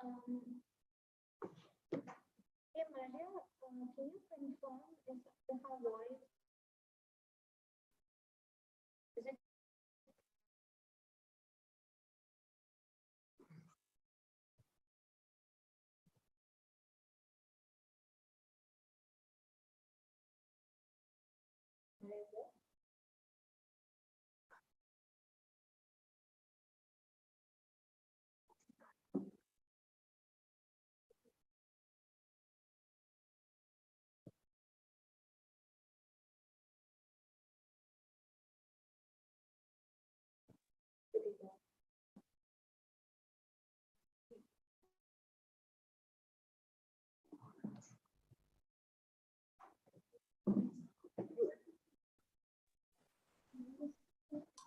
Hey Maria, can you confirm if our voice is it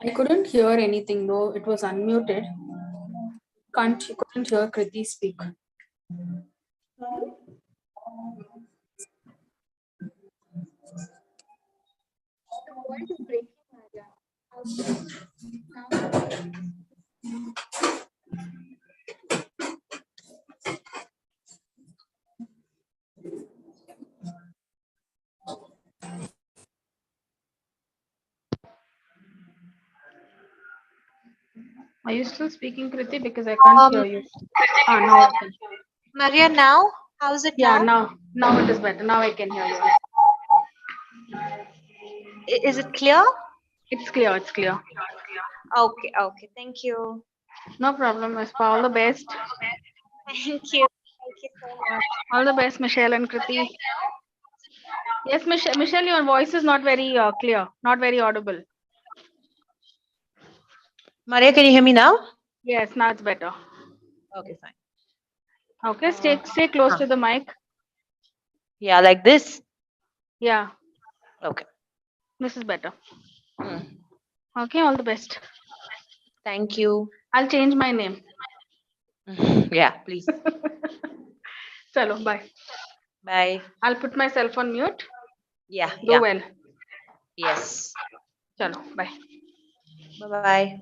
I couldn't hear anything though. It was unmuted. Couldn't hear Kriti speak. the voice is breaking, Maria? Now, Are you still speaking, Kriti? Because I can't hear you. Now I can. Maria, now? How's it Yeah, now? now it is better. Now I can hear you. Is it clear? It's clear. It's clear. Okay, okay. Thank you. No problem. Vespa. All the best. Thank you. Thank you so much. All the best, Michelle and Kriti. Yes, Michelle, your voice is not very clear. Not very audible. Maria, can you hear me now? Yes, now it's better. Okay, fine. Okay, stay close to the mic. Yeah, like this? Yeah, Okay. this is better. Hmm. Okay, all the best. Thank you. I'll change my name. Yeah, please. Chalo, bye. Bye. I'll put myself on mute. Yeah, Do yeah. well. Yes. Chalo, bye. Bye-bye.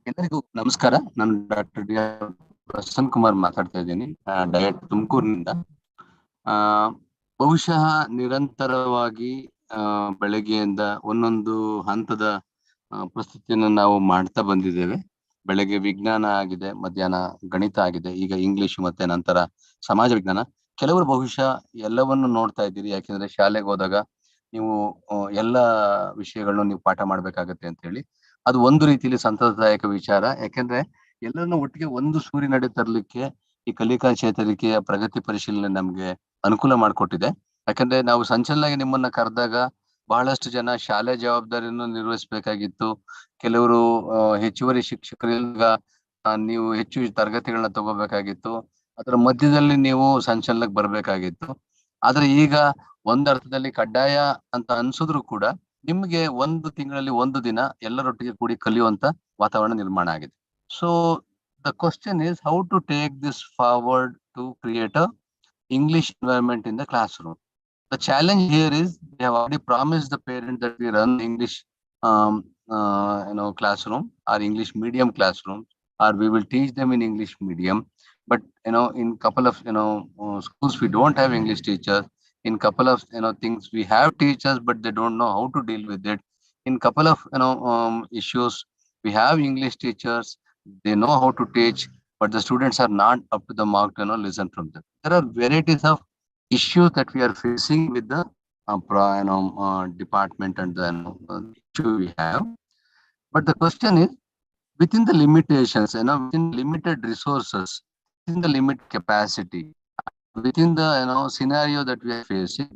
ಎಲ್ಲರಿಗೂ ನಮಸ್ಕಾರ. ನಾನು doctor D R Prasanna Kumar ಮಾತಾಡ್ತಾ ಇದ್ದೀನಿ, diet ತುಮಕೂರಿನಿಂದ. ಬಹುಶಃ ನಿರಂತರವಾಗಿ ಬೆಳಗ್ಗೆಯಿಂದ ಒಂದೊಂದು ಹಂತದ ಪ್ರಸ್ತುತಿಯನ್ನು ನಾವು ಮಾಡ್ತಾ ಬಂದಿದ್ದೇವೆ. ಬೆಳಗ್ಗೆ ವಿಜ್ಞಾನ ಆಗಿದೆ, ಮಧ್ಯಾಹ್ನ ಗಣಿತ ಆಗಿದೆ, ಈಗ ಇಂಗ್ಲಿಷ್, ಮತ್ತೆ ನಂತರ ಸಮಾಜ ವಿಜ್ಞಾನ. ಕೆಲವರು ಬಹುಶಃ ಎಲ್ಲವನ್ನು ನೋಡ್ತಾ ಇದ್ದೀರಿ, ಯಾಕೆಂದ್ರೆ ಶಾಲೆಗೆ ಹೋದಾಗ ನೀವು ಎಲ್ಲ ವಿಷಯಗಳನ್ನು ನೀವು ಪಾಠ ಮಾಡ್ಬೇಕಾಗತ್ತೆ ಅಂತ ಹೇಳಿ. ಅದು ಒಂದು ರೀತಿಯಲ್ಲಿ ಸಂತಸದಾಯಕ ವಿಚಾರ, ಯಾಕೆಂದ್ರೆ ಎಲ್ಲರನ್ನು ಒಟ್ಟಿಗೆ ಒಂದು ಸೂರಿನಡಿ ತರಲಿಕ್ಕೆ ಈ ಕಲಿಕಾ ಚೇತರಿಕೆಯ ಪ್ರಗತಿ ಪರಿಶೀಲನೆ ನಮ್ಗೆ ಅನುಕೂಲ ಮಾಡಿಕೊಟ್ಟಿದೆ. ಯಾಕಂದ್ರೆ ನಾವು ಸಂಚಲನಾಗಿ ನಿಮ್ಮನ್ನ ಕರೆದಾಗ ಬಹಳಷ್ಟು ಜನ ಶಾಲೆ ಜವಾಬ್ದಾರಿಯನ್ನು ನಿರ್ವಹಿಸಬೇಕಾಗಿತ್ತು. ಕೆಲವರು ಹೆಚ್ಚುವರಿ ಶಿಕ್ಷಕರಿಗ ನೀವು ಹೆಚ್ಚು ತರಗತಿಗಳನ್ನ ತಗೋಬೇಕಾಗಿತ್ತು. ಅದರ ಮಧ್ಯದಲ್ಲಿ ನೀವು ಸಂಚಲನಕ್ಕೆ ಬರ್ಬೇಕಾಗಿತ್ತು. ಆದ್ರೆ ಈಗ ಒಂದರ್ಥದಲ್ಲಿ ಕಡ್ಡಾಯ ಅಂತ ಅನ್ಸಿದ್ರು ಕೂಡ ನಿಮ್ಗೆ ಒಂದು ತಿಂಗಳಲ್ಲಿ ಒಂದು ದಿನ ಎಲ್ಲರೊಟ್ಟಿಗೆ ಕೂಡಿ ಕಲಿಯುವಂತ ವಾತಾವರಣ ನಿರ್ಮಾಣ ಆಗಿದೆ. So the question is how to take this forward to create a English environment in the classroom. The challenge here is we have already promised the parents that we run English classroom or English medium classroom, or we will teach them in English medium. But in couple of schools we don't have English teachers. In couple of things we have teachers, but they don't know how to deal with it. In couple of issues we have English teachers, they know how to teach, but the students are not up to the mark to listen from them. There are varieties of issues that we are facing with the department and the issue we have. But the question is, within the limitations, within limited resources, within the limited capacity, within the scenario that we are facing,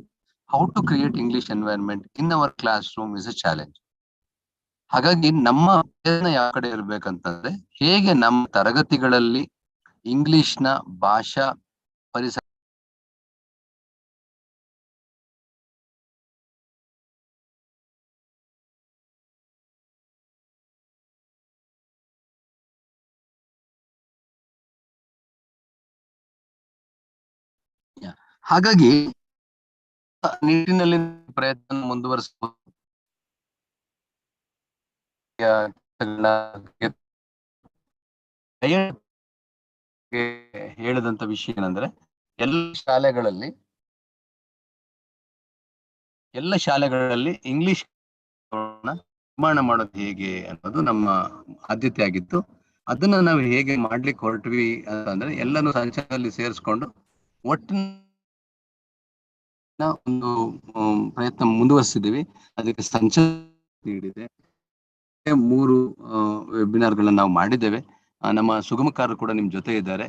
how to create English environment in our classroom is a challenge. ಹಾಗಾಗಿ ನಮ್ಮ ಪ್ರಯತ್ನ ಯಾವ ಕಡೆ ಇರ್ಬೇಕಂತಂದ್ರೆ, ಹೇಗೆ ನಮ್ಮ ತರಗತಿಗಳಲ್ಲಿ ಇಂಗ್ಲಿಷ್ನ ಭಾಷಾ ಪರಿಸರ ಹಾಗಾಗಿ ನಿಟ್ಟಿನಲ್ಲಿ ಪ್ರಯತ್ನ ಮುಂದುವರಿಸಬಹುದು. ಹೇಳಿದಂತ ವಿಷಯ ಏನಂದ್ರೆ, ಎಲ್ಲ ಶಾಲೆಗಳಲ್ಲಿ ಇಂಗ್ಲಿಷ್ ನಿರ್ಮಾಣ ಮಾಡೋದು ಹೇಗೆ ಅನ್ನೋದು ನಮ್ಮ ಆದ್ಯತೆ ಆಗಿತ್ತು. ಅದನ್ನ ನಾವು ಹೇಗೆ ಮಾಡ್ಲಿಕ್ಕೆ ಹೊರಟ್ವಿ ಅಂತಂದ್ರೆ, ಎಲ್ಲಾನು ಸಂಚಲನದಲ್ಲಿ ಸೇರಿಸ್ಕೊಂಡು ಒಟ್ಟಿನ ಒಂದು ಪ್ರಯತ್ನ ಮುಂದುವರಿಸಿದ್ದೀವಿ. ಅದಕ್ಕೆ ಸಂಚಲನ ನೀಡಿದೆ. 3 ವೆಬಿನಾರ್ ಗಳನ್ನ ನಾವು ಮಾಡಿದ್ದೇವೆ. ನಮ್ಮ ಸುಗಮಕಾರರು ಕೂಡ ನಿಮ್ ಜೊತೆ ಇದ್ದಾರೆ.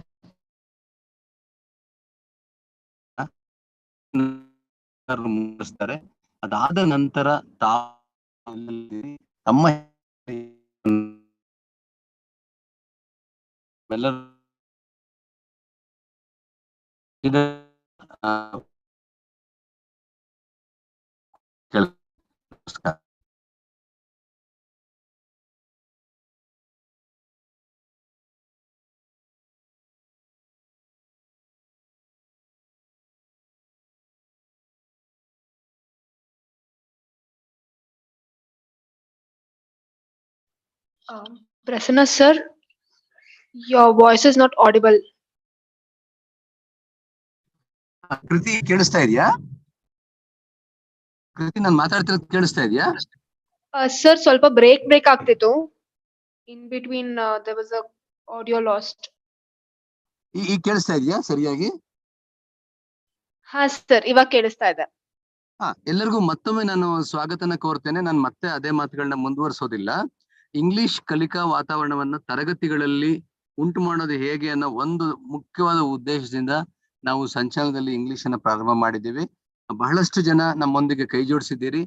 ಮುಂದುವರಿಸ್ತಾರೆ. ಅದಾದ ನಂತರ ತಮ್ಮ Prasanna sir, your voice is not audible. ಕೃತಿ ಕೇಳಿಸ್ತಾ ಇದೆಯಾ? ಕೃತಿ ನಾನು ಮಾತಾಡ್ತಿರೋದು ಕೇಳಿಸ್ತಾ ಇದೆಯಾ? Sir, ಸ್ವಲ್ಪ break ಆಗ್ತಿತ್ತು. In between there was a audio lost. ಈಗ ಕೇಳಿಸ್ತಾ ಇದೆಯಾ ಸರಿಯಾಗಿ? ಹಾ ಸರ್, ಇವಾಗ ಕೇಳಿಸ್ತಾ ಇದೆ. ಎಲ್ಲರಿಗೂ ಮತ್ತೊಮ್ಮೆ ನಾನು ಸ್ವಾಗತನ ಕೋರ್ತೇನೆ. ನಾನು ಮತ್ತೆ ಅದೇ ಮಾತುಗಳನ್ನ ಮುಂದುವರಿಸೋದಿಲ್ಲ. ಇಂಗ್ಲಿಷ್ ಕಲಿಕಾ ವಾತಾವರಣವನ್ನ ತರಗತಿಗಳಲ್ಲಿ ಉಂಟು ಮಾಡೋದು ಹೇಗೆ ಅನ್ನೋ ಒಂದು ಮುಖ್ಯವಾದ ಉದ್ದೇಶದಿಂದ ನಾವು ಸಂಚಲನದಲ್ಲಿ ಇಂಗ್ಲಿಷ್ ಅನ್ನ ಪ್ರಾರಂಭ ಮಾಡಿದ್ದೀವಿ. ಬಹಳಷ್ಟು ಜನ ನಮ್ಮೊಂದಿಗೆ ಕೈ ಜೋಡಿಸಿದ್ದೀರಿ.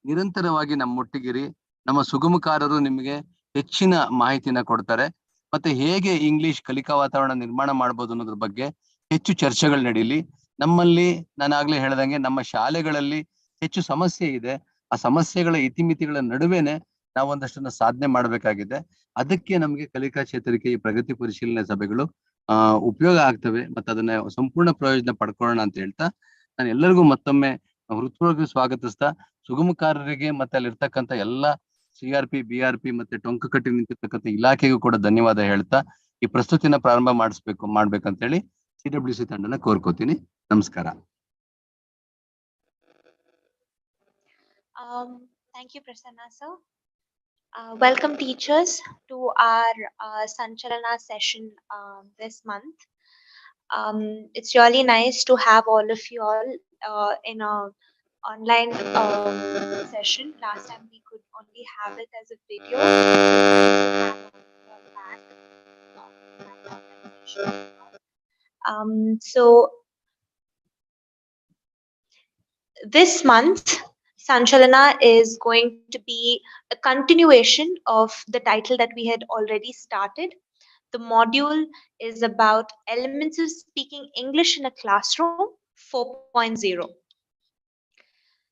ನಿರಂತರವಾಗಿ ನಮ್ಮೊಟ್ಟಿಗಿರಿ. ನಮ್ಮ ಸುಗಮಕಾರರು ನಿಮಗೆ ಹೆಚ್ಚಿನ ಮಾಹಿತಿನ ಕೊಡ್ತಾರೆ. ಮತ್ತೆ ಹೇಗೆ ಇಂಗ್ಲಿಷ್ ಕಲಿಕಾ ವಾತಾವರಣ ನಿರ್ಮಾಣ ಮಾಡ್ಬೋದು ಅನ್ನೋದ್ರ ಬಗ್ಗೆ ಹೆಚ್ಚು ಚರ್ಚೆಗಳು ನಡೀಲಿ. ನಮ್ಮಲ್ಲಿ ನಾನಾಗ್ಲೇ ಹೇಳ್ದಂಗೆ ನಮ್ಮ ಶಾಲೆಗಳಲ್ಲಿ ಹೆಚ್ಚು ಸಮಸ್ಯೆ ಇದೆ. ಆ ಸಮಸ್ಯೆಗಳ ಇತಿಮಿತಿಗಳ ನಡುವೆನೆ ನಾವು ಒಂದಷ್ಟನ್ನ ಸಾಧನೆ ಮಾಡ್ಬೇಕಾಗಿದೆ. ಅದಕ್ಕೆ ನಮ್ಗೆ ಕಲಿಕಾ ಚೇತರಿಕೆ ಈ ಪ್ರಗತಿ ಪರಿಶೀಲನೆ ಸಭೆಗಳು ಉಪಯೋಗ ಆಗ್ತವೆ. ಮತ್ತೆ ಅದನ್ನ ಸಂಪೂರ್ಣ ಪ್ರಯೋಜನ ಪಡ್ಕೊಳ್ಳೋಣ ಅಂತ ಹೇಳ್ತಾ ನಾನು ಎಲ್ಲರಿಗೂ ಮತ್ತೊಮ್ಮೆ ಹೃತ್ಪೂರ್ವಕ ಸ್ವಾಗತಿಸ್ತಾ, ಸುಗಮಕಾರರಿಗೆ ಮತ್ತೆ ಅಲ್ಲಿರ್ತಕ್ಕಂಥ ಎಲ್ಲ CRP, BRP ಮತ್ತೆ ಟೊಂಕ ಕಟ್ಟಿ ನಿಂತಿರ್ತಕ್ಕಂಥ ಇಲಾಖೆಗೂ ಕೂಡ ಧನ್ಯವಾದ ಹೇಳ್ತಾ ಈ ಪ್ರಸ್ತುತಿನ ಪ್ರಾರಂಭ ಮಾಡ್ಬೇಕಂತ ಹೇಳಿ CWC ತಂಡನ ಕೋರ್ಕೋತೀನಿ. ನಮಸ್ಕಾರ. Thank you, Prasanna sir. Welcome teachers to our Sanchalana session this month. It's really nice to have all of you all in a online session. Last time we could only have it as a video. So this month, Sanchalana is going to be a continuation of the title that we had already started. The module is about elements of speaking English in a classroom 4.0.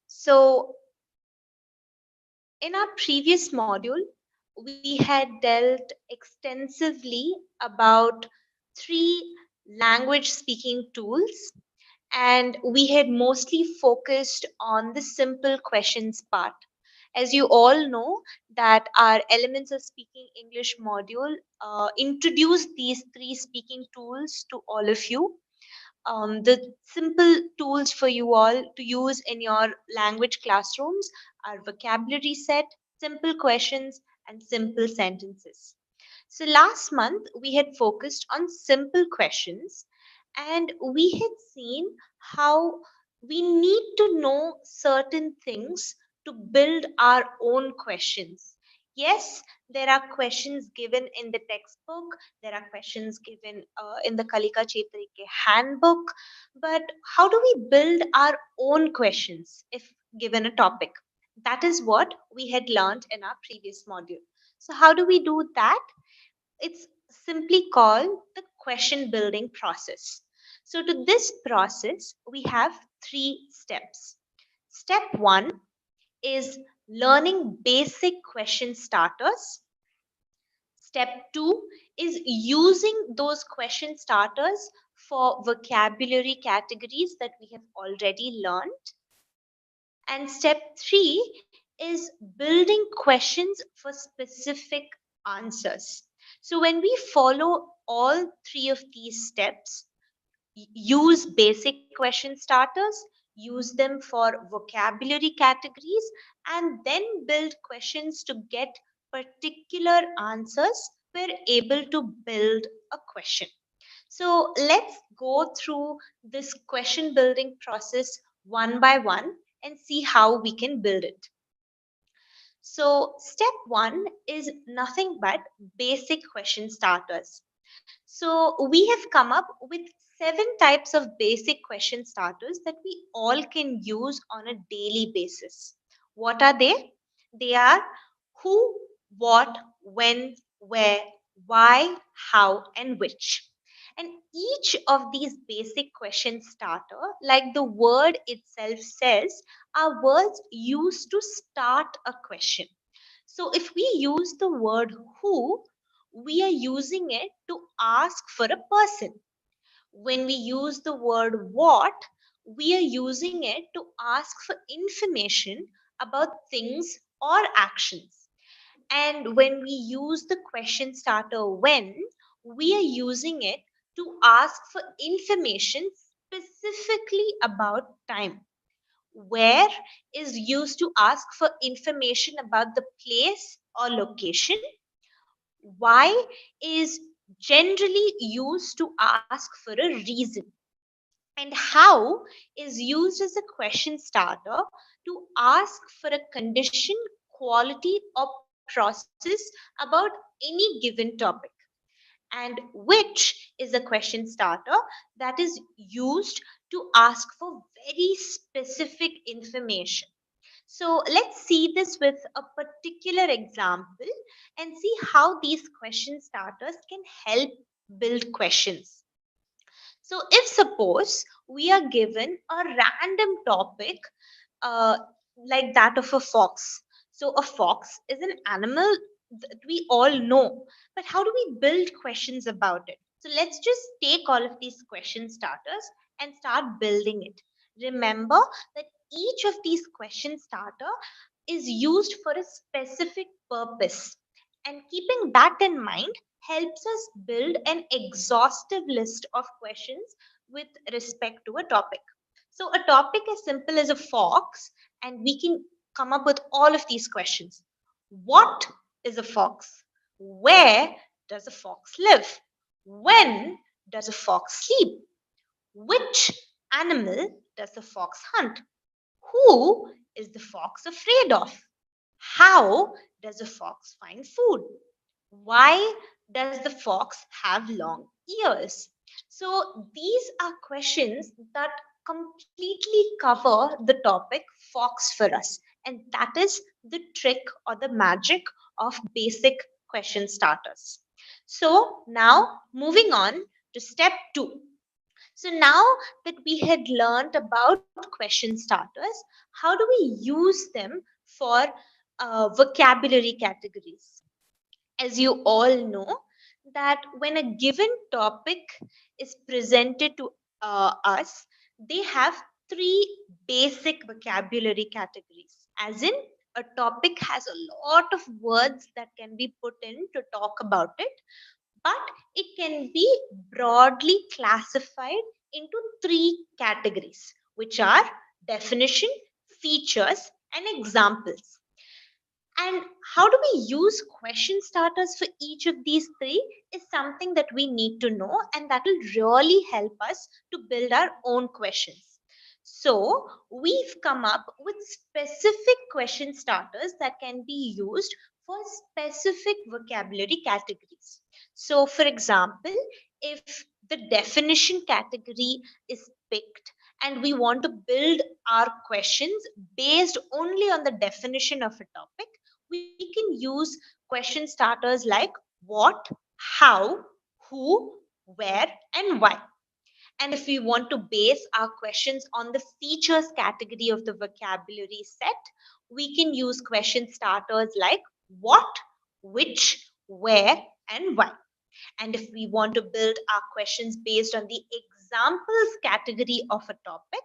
So, in our previous module, we had dealt extensively about 3 language speaking tools, and we had mostly focused on the simple questions part. As you all know that our elements of speaking English module introduced these 3 speaking tools to all of you. The simple tools for you all to use in your language classrooms are vocabulary set, simple questions, and simple sentences. So last month we had focused on simple questions, and we had seen how we need to know certain things to build our own questions. Yes, there are questions given in the textbook, there are questions given in the Kalika Chetarike handbook, but how do we build our own questions if given a topic? That is what we had learned in our previous module. So, how do we do that? It's simply called the question building process. So, to this process, we have 3 steps. Step 1 is learning basic question starters. Step 2 is using those question starters for vocabulary categories that we have already learned. And step 3 is building questions for specific answers. So when we follow all 3 of these steps, use basic question starters, use them for vocabulary categories, and then build questions to get particular answers, we're able to build a question. So let's go through this question building process one by one and see how we can build it. So step 1 is nothing but basic question starters. So we have come up with 7 types of basic question starters that we all can use on a daily basis. What are they? They are who, what, when, where, why, how, and which. And each of these basic question starter, like the word itself says, are words used to start a question. So if we use the word who, we are using it to ask for a person. When we use the word what, we are using it to ask for information about things or actions. And when we use the question starter when, we are using it to ask for information specifically about time. Where is used to ask for information about the place or location. Why is generally used to ask for a reason. And how is used as a question starter to ask for a condition, quality, or process about any given topic. And which is a question starter that is used to ask for very specific information. So let's see this with a particular example and see how these question starters can help build questions. So if suppose we are given a random topic uh, like that of a fox. So a fox is an animal that we all know, but how do we build questions about it? So let's just take all of these question starters and start building it. Remember that each of these question starter is used for a specific purpose. And keeping that in mind helps us build an exhaustive list of questions with respect to a topic. So, a topic as simple as a fox, and we can come up with all of these questions. What is a fox? Where does a fox live? When does a fox sleep? Which animal does the fox hunt? Who is the fox afraid of? How does a fox find food? Why does the fox have long ears? So, these are questions that completely cover the topic fox for us. And that is the trick or the magic of basic question starters. So, now moving on to step 2. So now that we had learned about question starters, how do we use them for vocabulary categories? As you all know, that when a given topic is presented to us, they have three basic vocabulary categories. As in, a topic has a lot of words that can be put in to talk about it, but it can be broadly classified into three categories, which are definition, features, and examples. And how do we use question starters for each of these three is something that we need to know, and that will really help us to build our own questions. So, we've come up with specific question starters that can be used for specific vocabulary categories. So, for example, if the definition category is picked and we want to build our questions based only on the definition of a topic, we can use question starters like what, how, who, where, and why. And if we want to base our questions on the features category of the vocabulary set, we can use question starters like what, which, where, and why. And if we want to build our questions based on the examples category of a topic,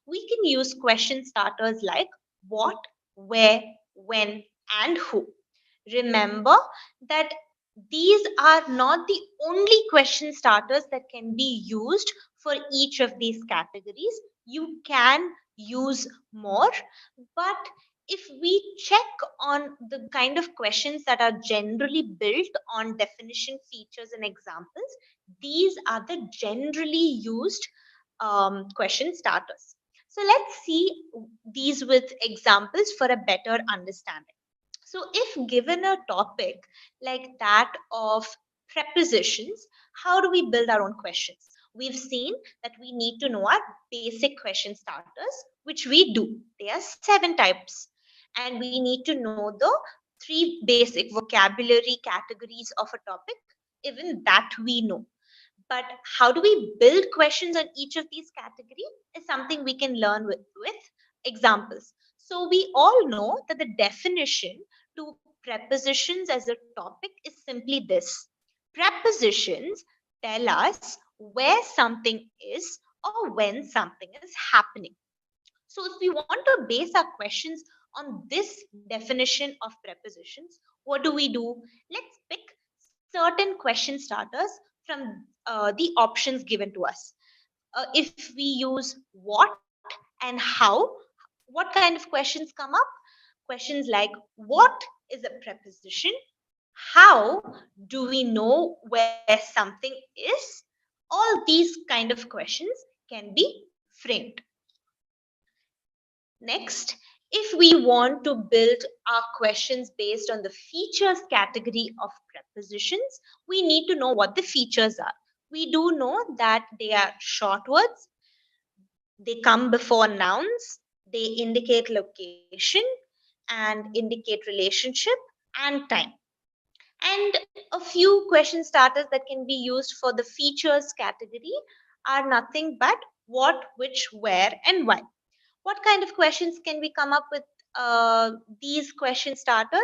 we can use question starters like what, where, when, and who. Remember that these are not the only question starters that can be used for each of these categories. You can use more, but if we check on the kind of questions that are generally built on definition, features, and examples, these are the generally used question starters. So let's see these with examples for a better understanding. So, if given a topic like that of prepositions, how do we build our own questions? We've seen that we need to know our basic question starters, which we do. There are 7 types, and we need to know the 3 basic vocabulary categories of a topic. Even that we know. But how do we build questions on each of these categories is something we can learn with examples. So we all know that the definition to prepositions as a topic is simply this. Prepositions tell us where something is or when something is happening. So if we want to base our questions on this definition of prepositions, what do we do? Let's pick certain question starters from the options given to us. If we use what and how, what kind of questions come up? Questions like what is a preposition? How do we know where something is? All these kind of questions can be framed. Next, if we want to build our questions based on the features category of prepositions, we need to know what the features are. We do know that they are short words, they come before nouns, they indicate location and indicate relationship and time. And a few question starters that can be used for the features category are nothing but what, which, where, and why. What kind of questions can we come up with these question starters?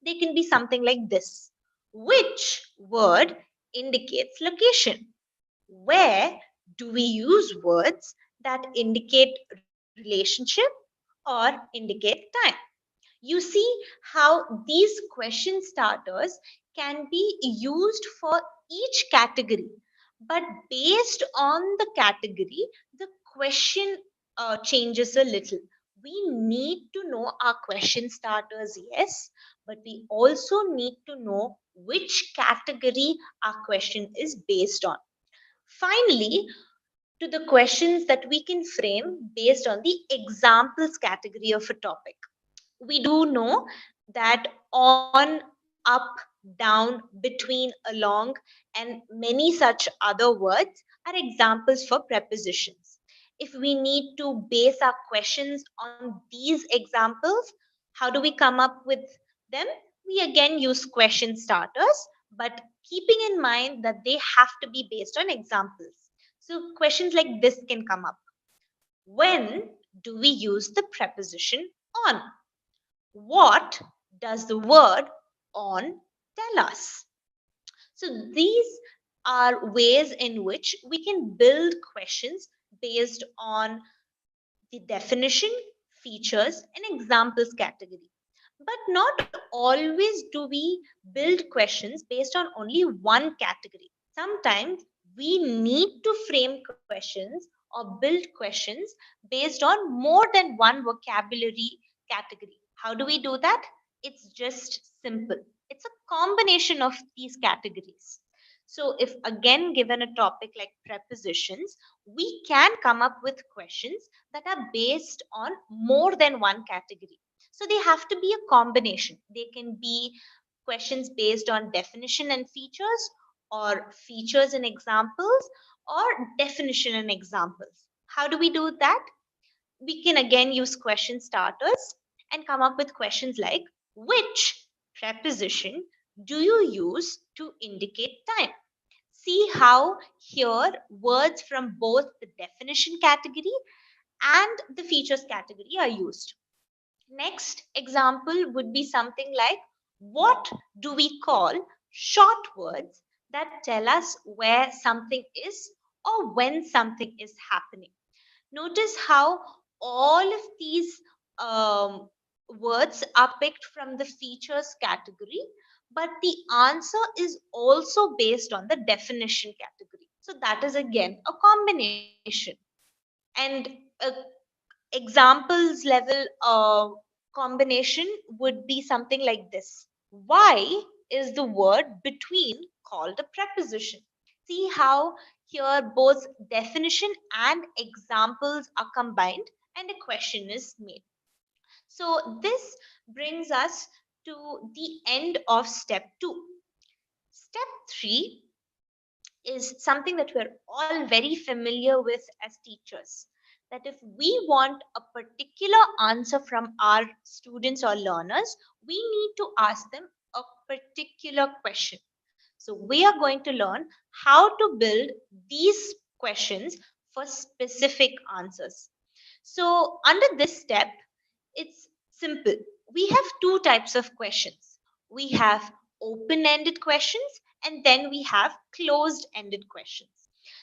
They can be something like this. Which word indicates location? Where do we use words that indicate relationship or indicate time? You see how these question starters can be used for each category, but based on the category, the question changes a little. We need to know our question starters, yes, but we also need to know which category our question is based on. Finally, to the questions that we can frame based on the examples category of a topic. We do know that on, up, down, between, along, and many such other words are examples for prepositions. If we need to base our questions on these examples, how do we come up with them? We again use question starters, but keeping in mind that they have to be based on examples. So questions like this can come up. When do we use the preposition on? What does the word on tell us? So these are ways in which we can build questions based on the definition, features, and examples category. But not always do we build questions based on only one category. Sometimes we need to frame questions or build questions based on more than one vocabulary category. How do we do that? It's just simple. It's a combination of these categories. So, if again given a topic like prepositions, we can come up with questions that are based on more than one category. So, they have to be a combination. They can be questions based on definition and features, or features and examples, or definition and examples. How do we do that? We can again use question starters and come up with questions like, which preposition do you use to indicate time? See how here words from both the definition category and the features category are used. Next example would be something like, what do we call short words that tell us where something is or when something is happening? Notice how all of these words are picked from the features category, but the answer is also based on the definition category. So that is again a combination. And examples level combination would be something like this. Why is the word between called a preposition? See how here both definition and examples are combined and a question is made. So this brings us to the end of step 2. Step 3 is something that we're all very familiar with as teachers. That if we want a particular answer from our students or learners, we need to ask them a particular question. So we are going to learn how to build these questions for specific answers. So under this step, it's simple. We have two types of questions. We have open-ended questions and then we have closed-ended questions.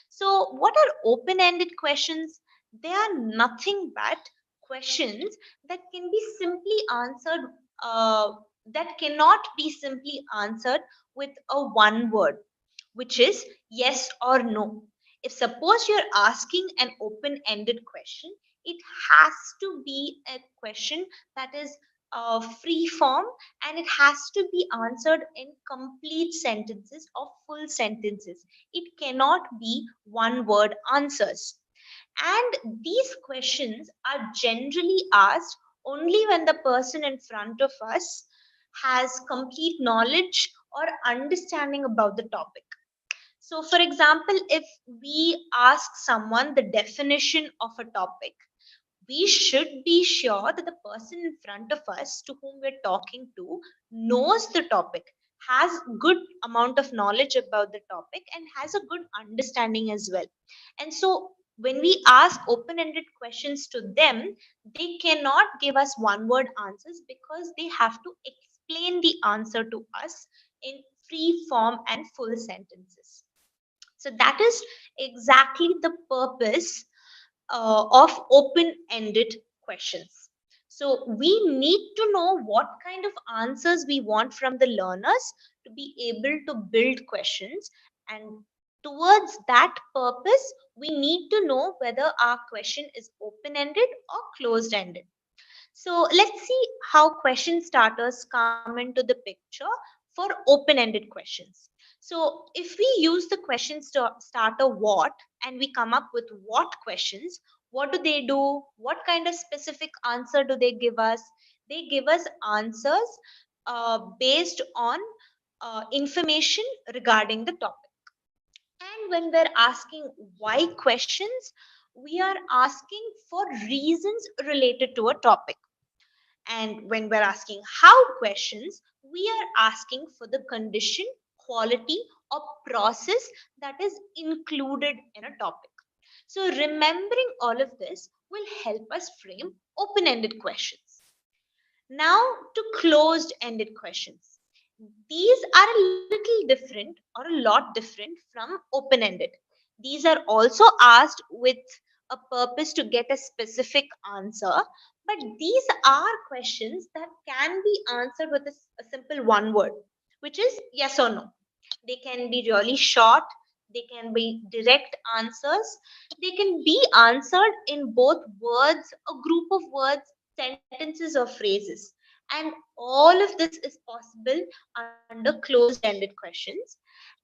So what are open-ended questions? They are nothing but questions that can be simply answered, that cannot be simply answered with a one word, which is yes or no. If suppose you're asking an open-ended question, it has to be a question that is free form, and it has to be answered in complete sentences or full sentences. It cannot be one word answers. And these questions are generally asked only when the person in front of us has complete knowledge or understanding about the topic. So, for example, if we ask someone the definition of a topic, we should be sure that the person in front of us to whom we're talking to knows the topic, has good amount of knowledge about the topic, and has a good understanding as well. And so when we ask open-ended questions to them, they cannot give us one word answers because they have to explain the answer to us in free form and full sentences. So that is exactly the purpose of open ended questions. So we need to know what kind of answers we want from the learners to be able to build questions. And towards that purpose, we need to know whether our question is open-ended or closed-ended. So let's see how question starters come into the picture for open-ended questions. So if we use the question starter what and we come up with what questions, what do they do? What kind of specific answer do they give us? They give us answers based on information regarding the topic. And when we're asking why questions, we are asking for reasons related to a topic. And when we're asking how questions, we are asking for the condition, quality, or process that is included in a topic. So, remembering all of this will help us frame open ended questions. Now, to closed ended questions. These are a little different or a lot different from open ended. These are also asked with a purpose to get a specific answer, but these are questions that can be answered with a simple one word, which is yes or no. They can be really short, they can be direct answers, they can be answered in both words, a group of words, sentences, or phrases. And all of this is possible under closed ended questions.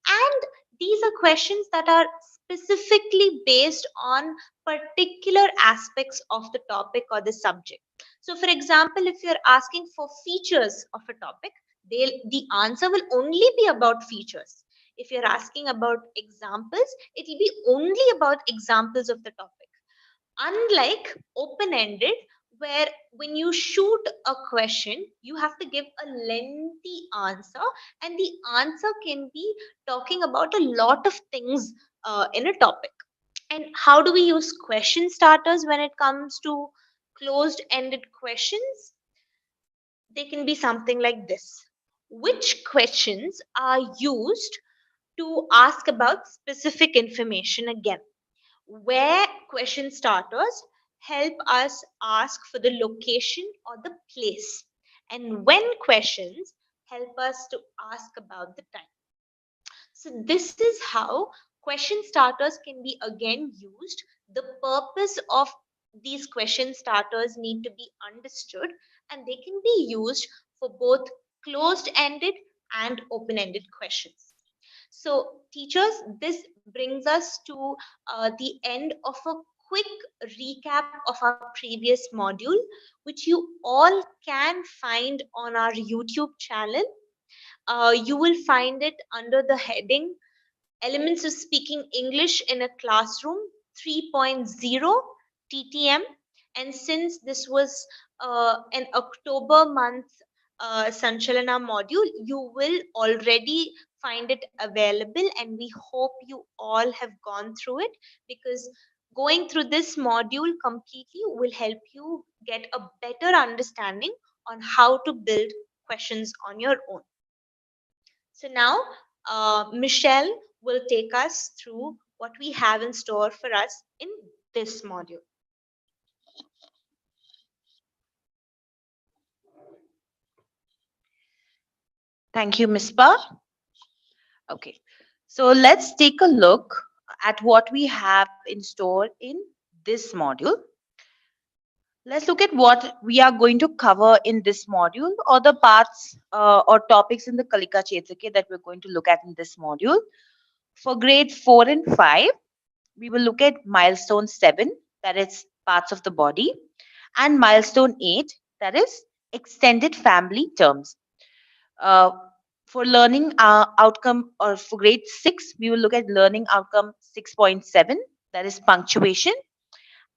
And these are questions that are specifically based on particular aspects of the topic or the subject. So, for example, if you're asking for features of a topic, the answer will only be about features. If you're asking about examples, it will be only about examples of the topic. Unlike open ended, where when you shoot a question, you have to give a lengthy answer, and the answer can be talking about a lot of things in a topic. And how do we use question starters when it comes to closed ended questions? They can be something like this. Which questions are used to ask about specific information again? Where question starters help us ask for the location or the place, and when questions help us to ask about the time. So this is how question starters can be again used. The purpose of these question starters need to be understood, and they can be used for both closed ended and open ended questions. So, teachers, this brings us to the end of a quick recap of our previous module, which you all can find on our YouTube channel. You will find it under the heading Elements of Speaking English in a Classroom 3.0 TTM. And since this was an October month Sanchalana module, you will already find it available, and we hope you all have gone through it, because going through this module completely will help you get a better understanding on how to build questions on your own. So now Michelle will take us through what we have in store for us in this module. Thank you, Ms. Pa. Okay, so let's take a look at what we have in store in this module. Let's look at what we are going to cover in this module, or the parts or topics in the Kalika Chetrike that we're going to look at in this module. For grade 4 and 5, we will look at milestone 7, that is parts of the body, and milestone 8, that is extended family terms. Uh, for learning outcome, or for grade 6, we will look at learning outcome 6.7, that is punctuation.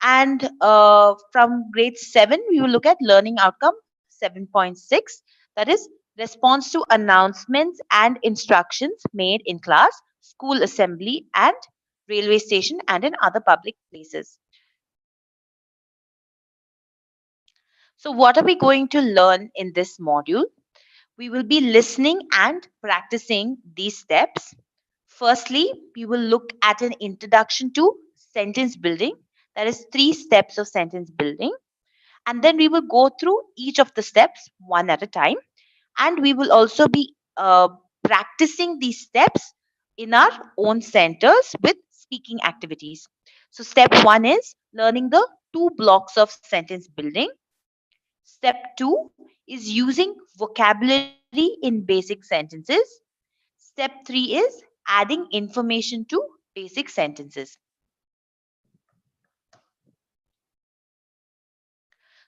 And from grade 7, we will look at learning outcome 7.6, that is response to announcements and instructions made in class, school assembly, and railway station, and in other public places. So what are we going to learn in this module? We will be listening and practicing these steps. Firstly, we will look at an introduction to sentence building, that is 3 steps of sentence building. And then we will go through each of the steps one at a time. And we will also be practicing these steps in our own centers with speaking activities. So, step one is learning the two blocks of sentence building. Step two is using vocabulary in basic sentences. Step three is adding information to basic sentences.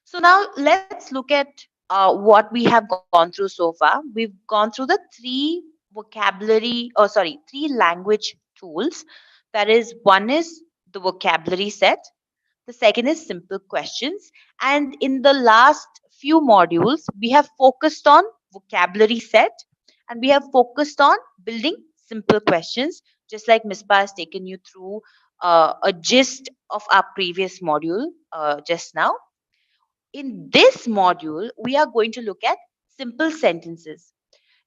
So now let's look at what we have gone through so far. We've gone through the three language tools. That is, one is the vocabulary set. The second is simple questions. And in the last few modules, we have focused on vocabulary set and we have focused on building simple questions, just like Ms. Pa has taken you through a gist of our previous module just now. In this module, we are going to look at simple sentences.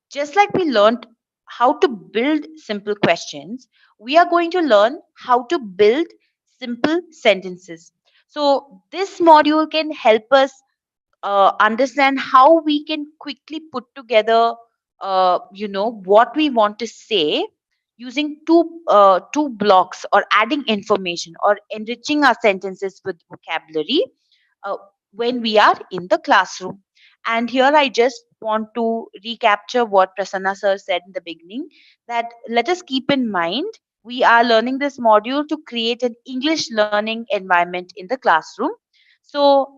Just like we learned how to build simple questions, we are going to learn how to build simple sentences. So, this module can help us understand how we can quickly put together, what we want to say using two blocks, or adding information or enriching our sentences with vocabulary uh, when we are in the classroom. And here I just want to recapture what Prasanna sir said in the beginning, that let us keep in mind we are learning this module to create an English learning environment in the classroom. So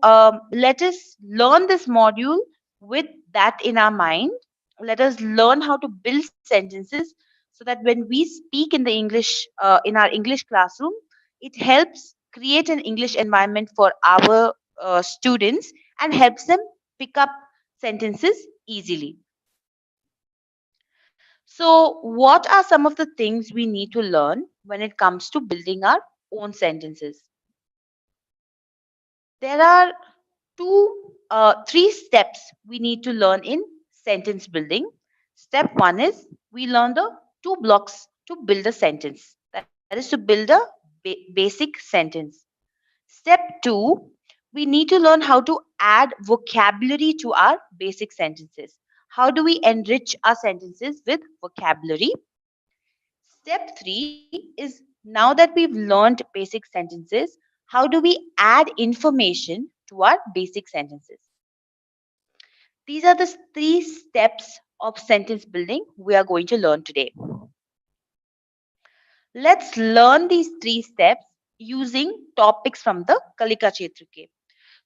let us learn this module with that in our mind. Let us learn how to build sentences so that when we speak in the English, in our English classroom, it helps create an English environment for our students and helps them pick up sentences easily. So, what are some of the things we need to learn when it comes to building our own sentences? There are three steps we need to learn in sentence building. Step one is we learn the two blocks to build a sentence. That is to build a basic sentence. Step two, we need to learn how to add vocabulary to our basic sentences. How do we enrich our sentences with vocabulary? Step three is now that we've learned basic sentences, how do we add information to our basic sentences? These are the three steps of sentence building we are going to learn today. Let's learn these three steps using topics from the Kalika Chetrike.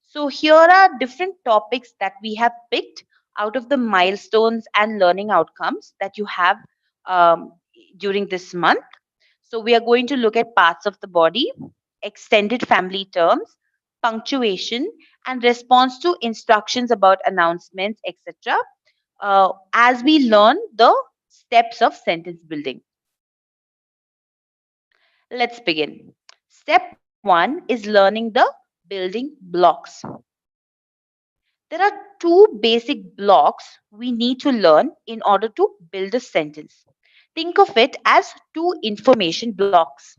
So here are different topics that we have picked out of the milestones and learning outcomes that you have um, during this month. So we are going to look at parts of the body, extended family terms, punctuation, and response to instructions about announcements, etc. As we learn the steps of sentence building. Let's begin. Step one is learning the building blocks. There are two basic blocks we need to learn in order to build a sentence. Think of it as two information blocks.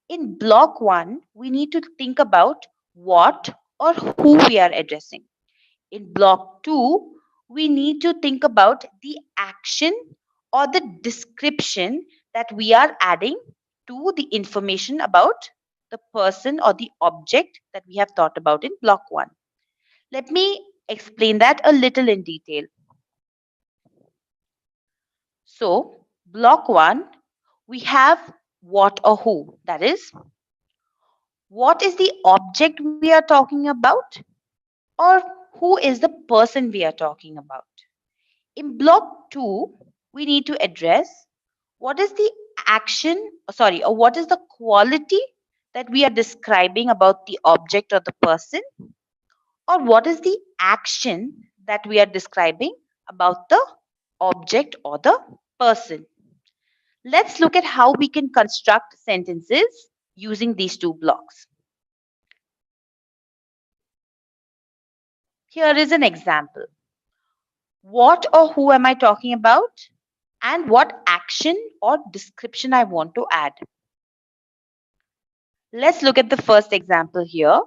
In block one, we need to think about what or who we are addressing. In block two, we need to think about the action or the description that we are adding to the information about the person or the object that we have thought about in block one. Let me explain that a little in detail. So, block one, we have what or who. That is, what is the object we are talking about, or who is the person we are talking about. In block two, we need to address what is the or what is the quality that we are describing about the object or the person, or what is the action that we are describing about the object or the person. Let's look at how we can construct sentences using these two blocks. Here is an example. What or who am I talking about? And what action or description I want to add. Let's look at the first example here.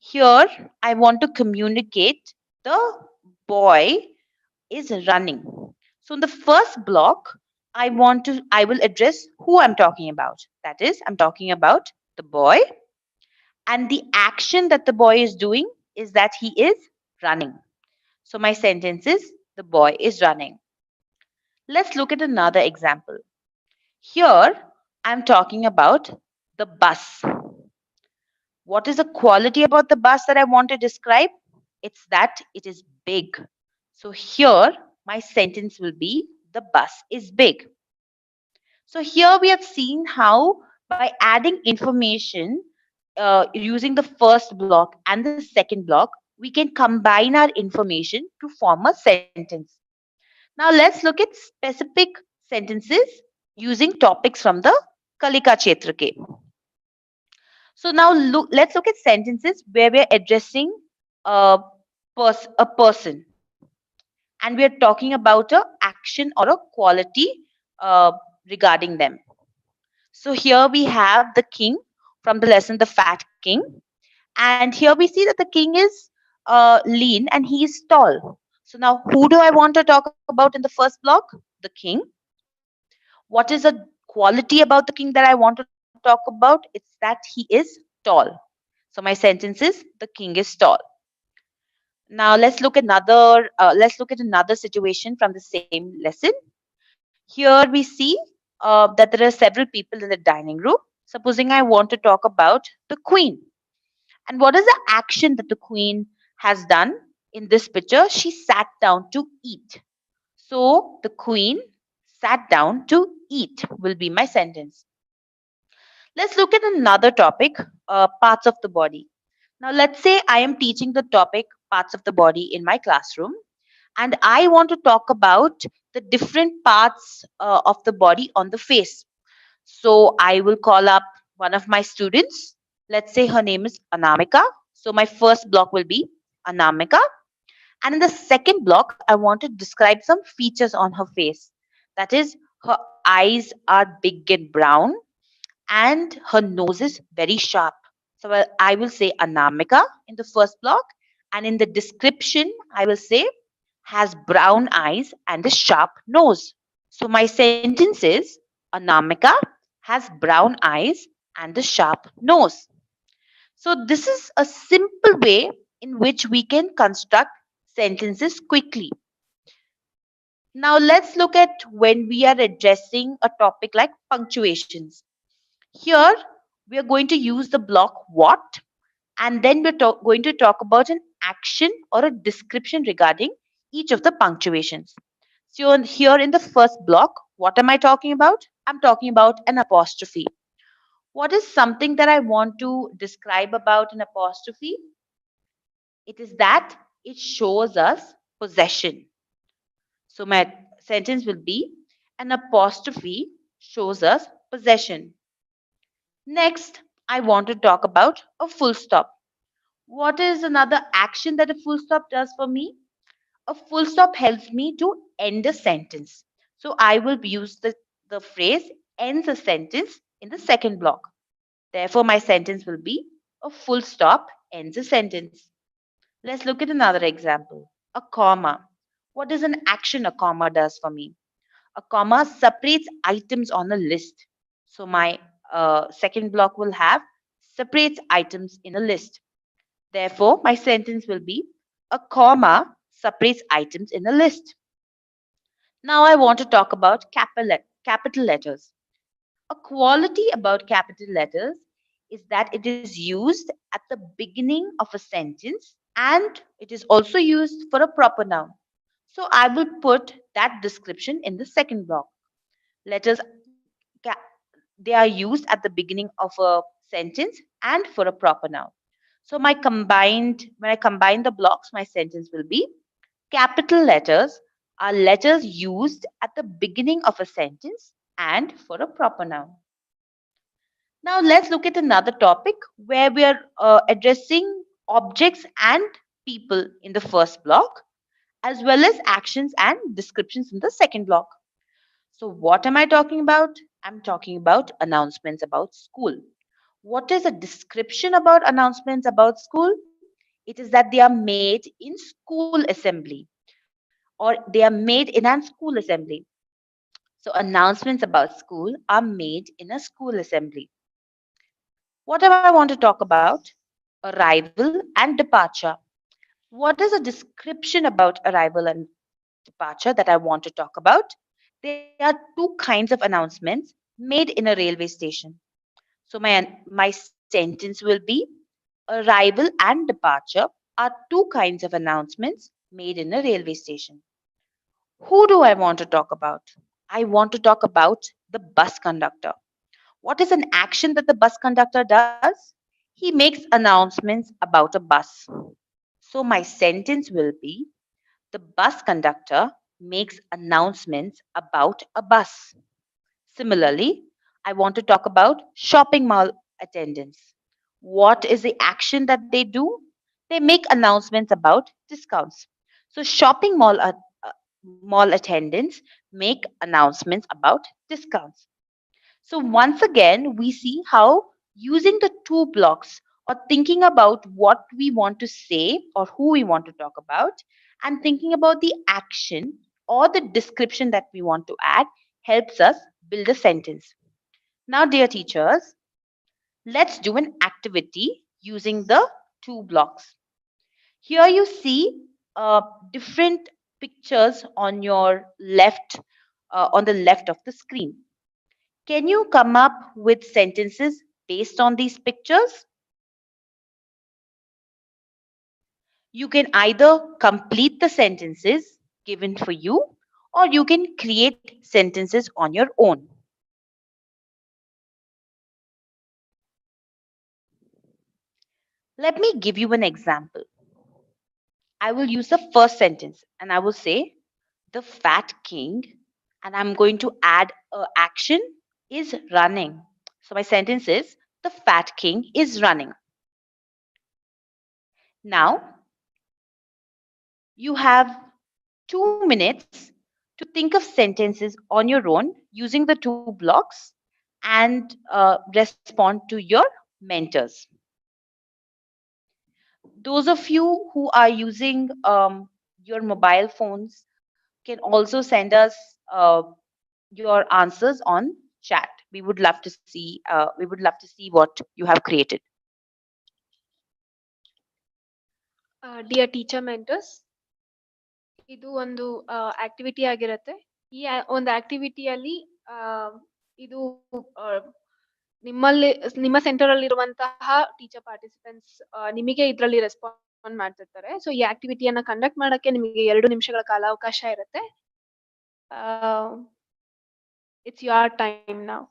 Here, I want to communicate the boy is running. So in the first block, I will address who I'm talking about. That is, I'm talking about the boy, and the action that the boy is doing is that he is running. So my sentence is the boy is running. Let's look at another example. Here, I'm talking about the bus. What is the quality about the bus that I want to describe? It's that it is big. So here, my sentence will be the bus is big. So here we have seen how by adding information using the first block and the second block, we can combine our information to form a sentence. Now let's look at specific sentences using topics from the Kalika Kshetrake. So now let's look at sentences where we're addressing a, a person, and we are talking about a action or a quality uh, regarding them. So here we have the king from the lesson The Fat King. And here we see that the king is lean and he is tall. So now who do I want to talk about in the first block? The king. What is a quality about the king that I want to talk about? It's that he is tall. So my sentence is the king is tall. Now let's look at another situation from the same lesson. Here we see that there are several people in the dining room. Supposing I want to talk about the queen. And what is the action that the queen has done in this picture? She sat down to eat. So the queen sat down to eat will be my sentence. Let's look at another topic, parts of the body. Now, let's say I am teaching the topic parts of the body in my classroom, and I want to talk about the different parts of the body on the face. So I will call up one of my students. Let's say her name is Anamika. So my first block will be Anamika. And in the second block, I want to describe some features on her face. That is, her eyes are big and brown, and her nose is very sharp. So I will say Anamika in the first block, and in the description, I will say has brown eyes and a sharp nose. So my sentence is Anamika has brown eyes and a sharp nose. So this is a simple way in which we can construct sentences quickly. Now let's look at when we are addressing a topic like punctuations. Here we are going to use the block what, and then we're going to talk about an action or a description regarding each of the punctuations. So here in the first block, what am I talking about? I'm talking about an apostrophe. What is something that I want to describe about an apostrophe? It is that it shows us possession. So my sentence will be an apostrophe shows us possession. Next, I want to talk about a full stop. What is another action that a full stop does for me? A full stop helps me to end a sentence. So I will use the phrase ends a sentence in the second block. Therefore, my sentence will be a full stop ends a sentence. Let's look at another example. A comma. What is an action a comma does for me? A comma separates items on a list. So my second block will have separates items in a list. Therefore, my sentence will be a comma separates items in a list. Now I want to talk about capital letters. A quality about capital letters is that it is used at the beginning of a sentence, and it is also used for a proper noun. So I will put that description in the second block. Letters ca- they are used at the beginning of a sentence and for a proper noun. So when I combine the blocks, my sentence will be capital letters are letters used at the beginning of a sentence and for a proper noun. Now let's look at another topic where we are addressing objects and people in the first block, as well as actions and descriptions in the second block. So what am I talking about? I'm talking about announcements about school. What is a description about announcements about school? It is that they are made in school assembly, or they are made in a school assembly. So announcements about school are made in a school assembly. What do I want to talk about? Arrival and departure. What is a description about arrival and departure that I want to talk about? There are two kinds of announcements made in a railway station. So my sentence will be arrival and departure are two kinds of announcements made in a railway station. Who do I want to talk about? I want to talk about the bus conductor. What is an action that the bus conductor does? He makes announcements about a bus. So my sentence will be the bus conductor makes announcements about a bus. Similarly, I want to talk about shopping mall attendants. What is the action that they do? They make announcements about discounts. So shopping mall attendants make announcements about discounts. So once again, we see how using the two blocks or thinking about what we want to say or who we want to talk about and thinking about the action or the description that we want to add helps us build a sentence. Now, dear teachers, let's do an activity using the two blocks. Here you see different pictures on your left, on the left of the screen. Can you come up with sentences based on these pictures? You can either complete the sentences given for you or you can create sentences on your own. Let me give you an example. I will use the first sentence and I will say, the fat king, and I'm going to add a action is running. So my sentence is, the fat king is running. Now, you have 2 minutes to think of sentences on your own using the two blocks and respond to your mentors. Those of you who are using your mobile phones can also send us your answers on chat. We would love to see what you have created. Dear teacher mentors, ಇದು ಒಂದು activity ಆಗಿರತ್ತೆ. ಈ ಒಂದು ಆಕ್ಟಿವಿಟಿಯಲ್ಲಿ ಇದು ಆ, ನಿಮ್ಮಲ್ಲಿ ನಿಮ್ಮ centre ಅಲ್ಲಿ ಇರುವಂತಹ ಟೀಚರ್ ಪಾರ್ಟಿಸಿಪೆಂಟ್ಸ್ ನಿಮಗೆ ಇದರಲ್ಲಿ ರೆಸ್ಪಾಂಡ್ ಮಾಡ್ತಿರ್ತಾರೆ. ಸೊ ಈ ಆಕ್ಟಿವಿಟಿಯನ್ನ ಕಂಡಕ್ಟ್ ಮಾಡಕ್ಕೆ ನಿಮಗೆ 2 ನಿಮಿಷಗಳ ಕಾಲಾವಕಾಶ ಇರುತ್ತೆ. It's your time now.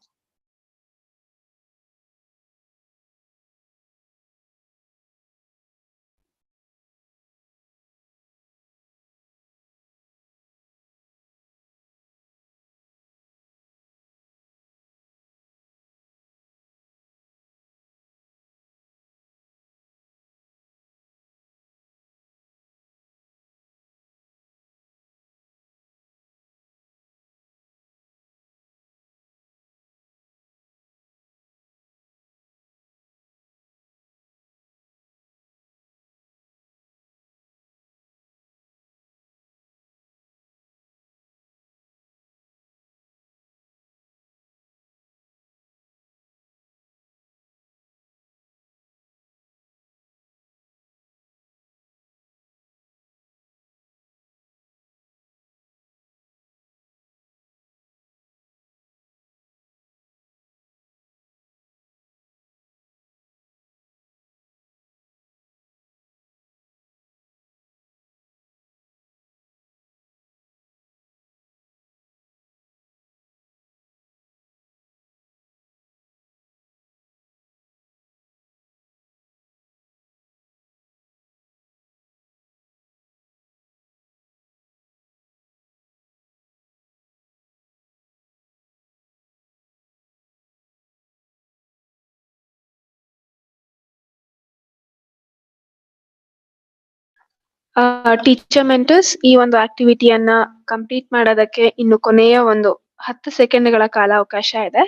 Teacher mentors, ಈ ಒಂದು ಆಕ್ಟಿವಿಟಿಯನ್ನ ಕಂಪ್ಲೀಟ್ ಮಾಡೋದಕ್ಕೆ ಇನ್ನು ಕೊನೆಯ ಒಂದು 10 ಸೆಕೆಂಡ್ಗಳ ಕಾಲಾವಕಾಶ ಇದೆ.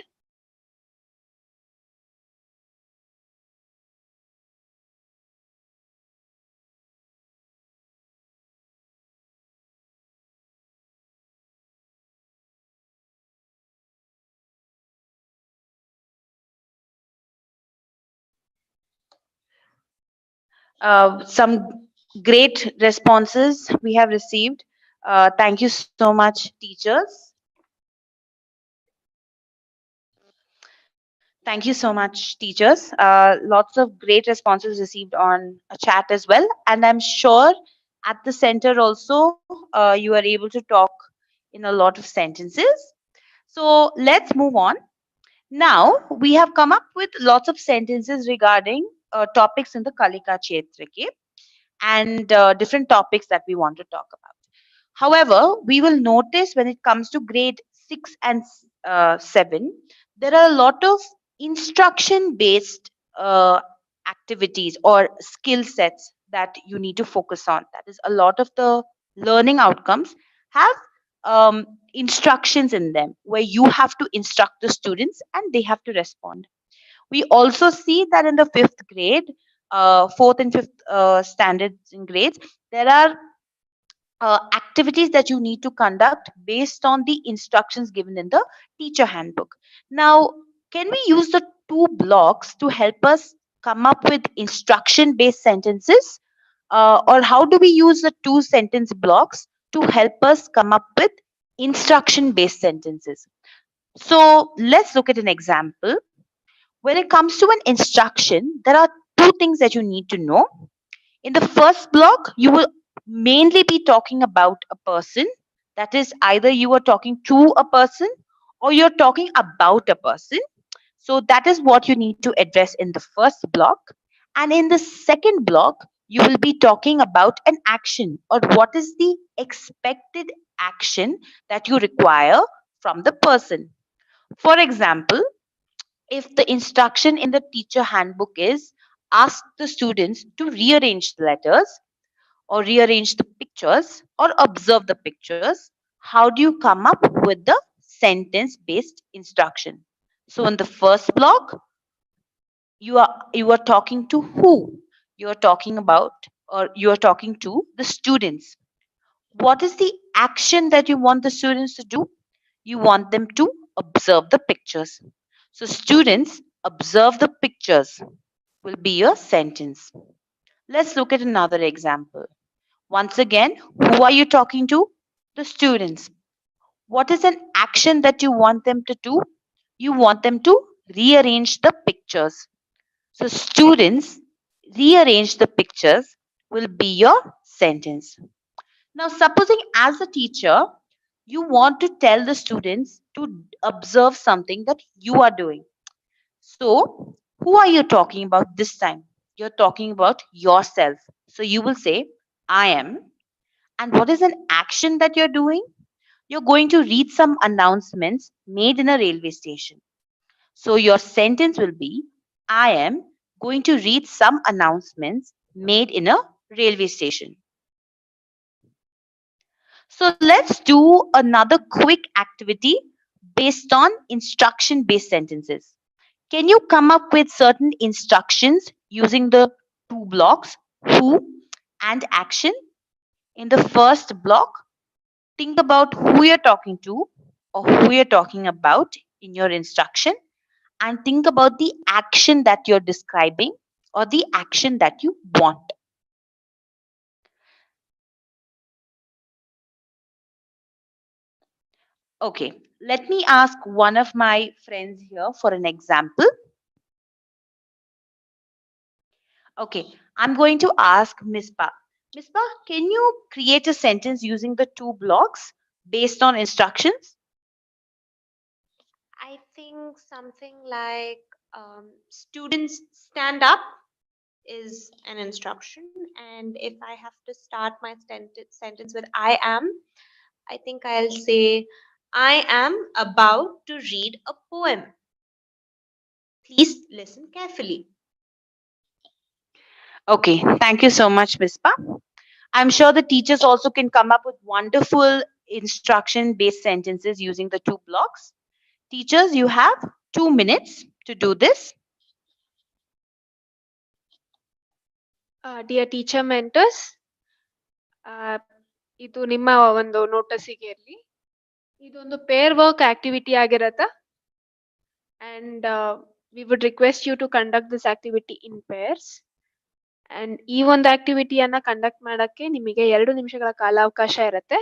Some great responses we have received. Thank you so much, teachers. Thank you so much, teachers. Lots of great responses received on a chat as well. And I'm sure at the center also, you are able to talk in a lot of sentences. So let's move on. Now, we have come up with lots of sentences regarding topics in the Kalika Kshetra and different topics that we want to talk about. However, we will notice when it comes to grade 6 and 7, there are a lot of instruction based activities or skill sets that you need to focus on. That is, a lot of the learning outcomes have instructions in them where you have to instruct the students and they have to respond. We also see that in the fifth grade, fourth and fifth standards in grades, there are activities that you need to conduct based on the instructions given in the teacher handbook. Now, can we use the two blocks to help us come up with instruction based sentences? Or how do we use the two sentence blocks to help us come up with instruction based sentences? So, let's look at an example. When it comes to an instruction, there are two things that you need to know. In the first block, you will mainly be talking about a person. That is, either you are talking to a person or you're talking about a person. So, that is what you need to address in the first block. And in the second block, you will be talking about an action or what is the expected action that you require from the person. For example, if the instruction in the teacher handbook is ask the students to rearrange the letters or rearrange the pictures or observe the pictures, how do you come up with the sentence based instruction? So in the first block, you are talking to who? You are talking about or you are talking to the students. What is the action that you want the students to do? You want them to observe the pictures. So, students observe the pictures will be your sentence. Let's look at another example. Once again, who are you talking to? The students. What is an action that you want them to do? You want them to rearrange the pictures. So, students rearrange the pictures will be your sentence. Now, supposing as a teacher, you want to tell the students to observe something that you are doing. So, who are you talking about this time? You're talking about yourself. So, you will say, I am. And what is an action that you're doing? You're going to read some announcements made in a railway station. So, your sentence will be, I am going to read some announcements made in a railway station. So let's do another quick activity based on instruction based sentences. Can you come up with certain instructions using the two blocks, who and action? In the first block, think about who you're talking to or who you're talking about in your instruction and think about the action that you're describing or the action that you want. Okay, let me ask one of my friends here for an example. Okay, I'm going to ask Mispa. Mispa, can you create a sentence using the two blocks based on instructions? I think something like students stand up is an instruction. And if I have to start my sentence with I am, I think I'll say, I am about to read a poem. Please listen carefully. Okay, thank you so much, Mispa. I'm sure the teachers also can come up with wonderful instruction based sentences using the two blocks. Teachers, you have 2 minutes to do this. Dear teacher mentors, ಇದು ನಿಮ್ಮ ಒಂದು ನೋಟಿಸ್ಗೆ ಇರಲಿ. ಇದೊಂದು peer work activity ಆಗಿರತ್ತ. And we would request you to conduct this activity in pairs. And ಈ ಒಂದು ಆಕ್ಟಿವಿಟಿಯನ್ನ conduct ಮಾಡಕ್ಕೆ ನಿಮಗೆ 2 ನಿಮಿಷಗಳ ಕಾಲಾವಕಾಶ ಇರುತ್ತೆ.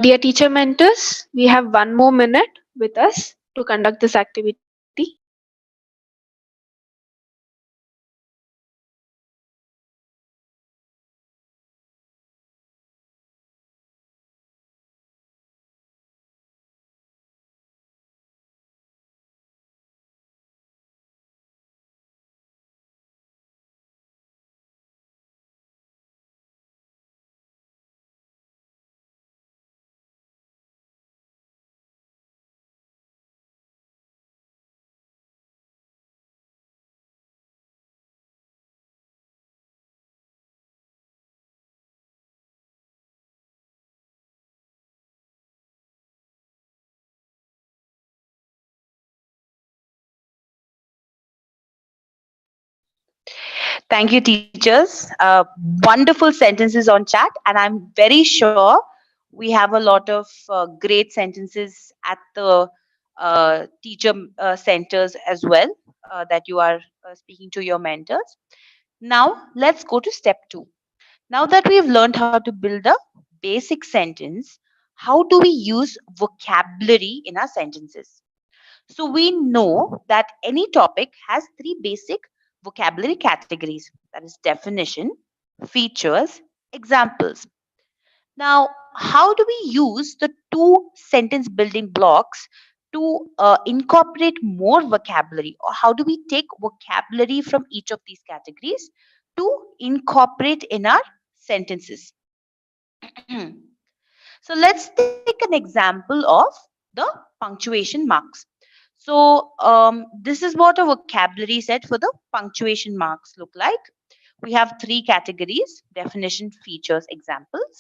Dear teacher mentors, we have 1 more minute with us to conduct this activity. Thank you, teachers. Wonderful sentences on chat, and I'm very sure we have a lot of great sentences at the teacher centers as well that you are speaking to your mentors. Now, let's go to step 2. Now that we've learned how to build a basic sentence, how do we use vocabulary in our sentences? So we know that any topic has 3 basic vocabulary categories, that is definition, features, examples. Now, how do we use the 2 sentence building blocks to incorporate more vocabulary, or how do we take vocabulary from each of these categories to incorporate in our sentences? So let's take an example of the punctuation marks. So this is what a vocabulary set for the punctuation marks look like. We have 3 categories: definition, features, examples.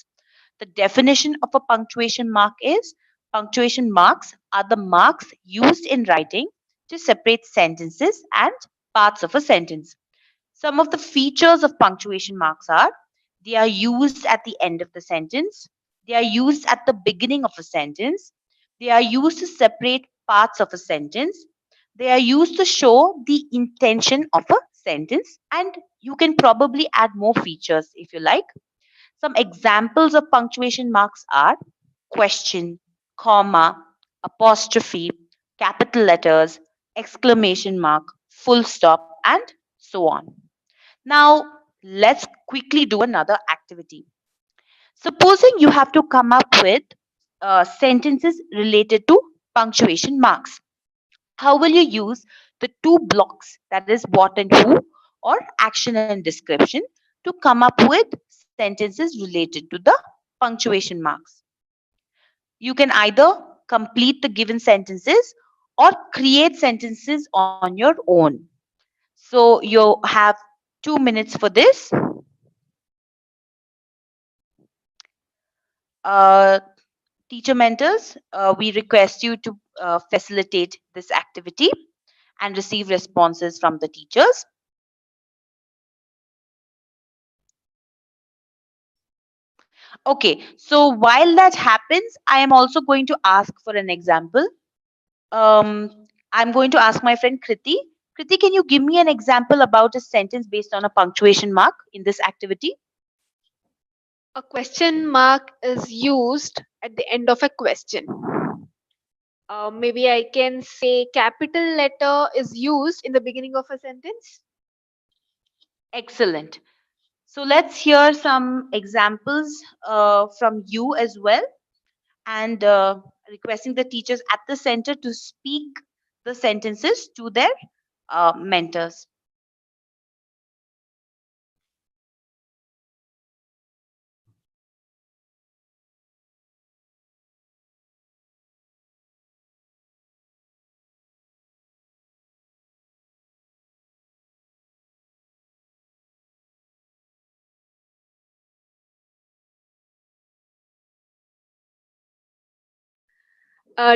The definition of a punctuation mark is: punctuation marks are the marks used in writing to separate sentences and parts of a sentence. Some of the features of punctuation marks are: they are used at the end of the sentence, they are used at the beginning of a sentence, they are used to separate parts of a sentence, they are used to show the intention of a sentence, and you can probably add more features if you like. Some examples of punctuation marks are question, comma, apostrophe, capital letters, exclamation mark, full stop, and so on. Now, let's quickly do another activity. Supposing you have to come up with sentences related to punctuation marks. How will you use the 2 blocks, that is what and who, or action and description, to come up with sentences related to the punctuation marks? You can either complete the given sentences or create sentences on your own. So you have 2 minutes for this. Uh, Teacher mentors, we request you to facilitate this activity and receive responses from the teachers. Okay, so while that happens, I am also going to ask for an example. I'm going to ask my friend Kriti. Kriti, can you give me an example about a sentence based on a punctuation mark in this activity? A question mark is used at the end of a question. Maybe I can say capital letter is used in the beginning of a sentence. Excellent. So let's hear some examples from you as well, and requesting the teachers at the center to speak the sentences to their mentors.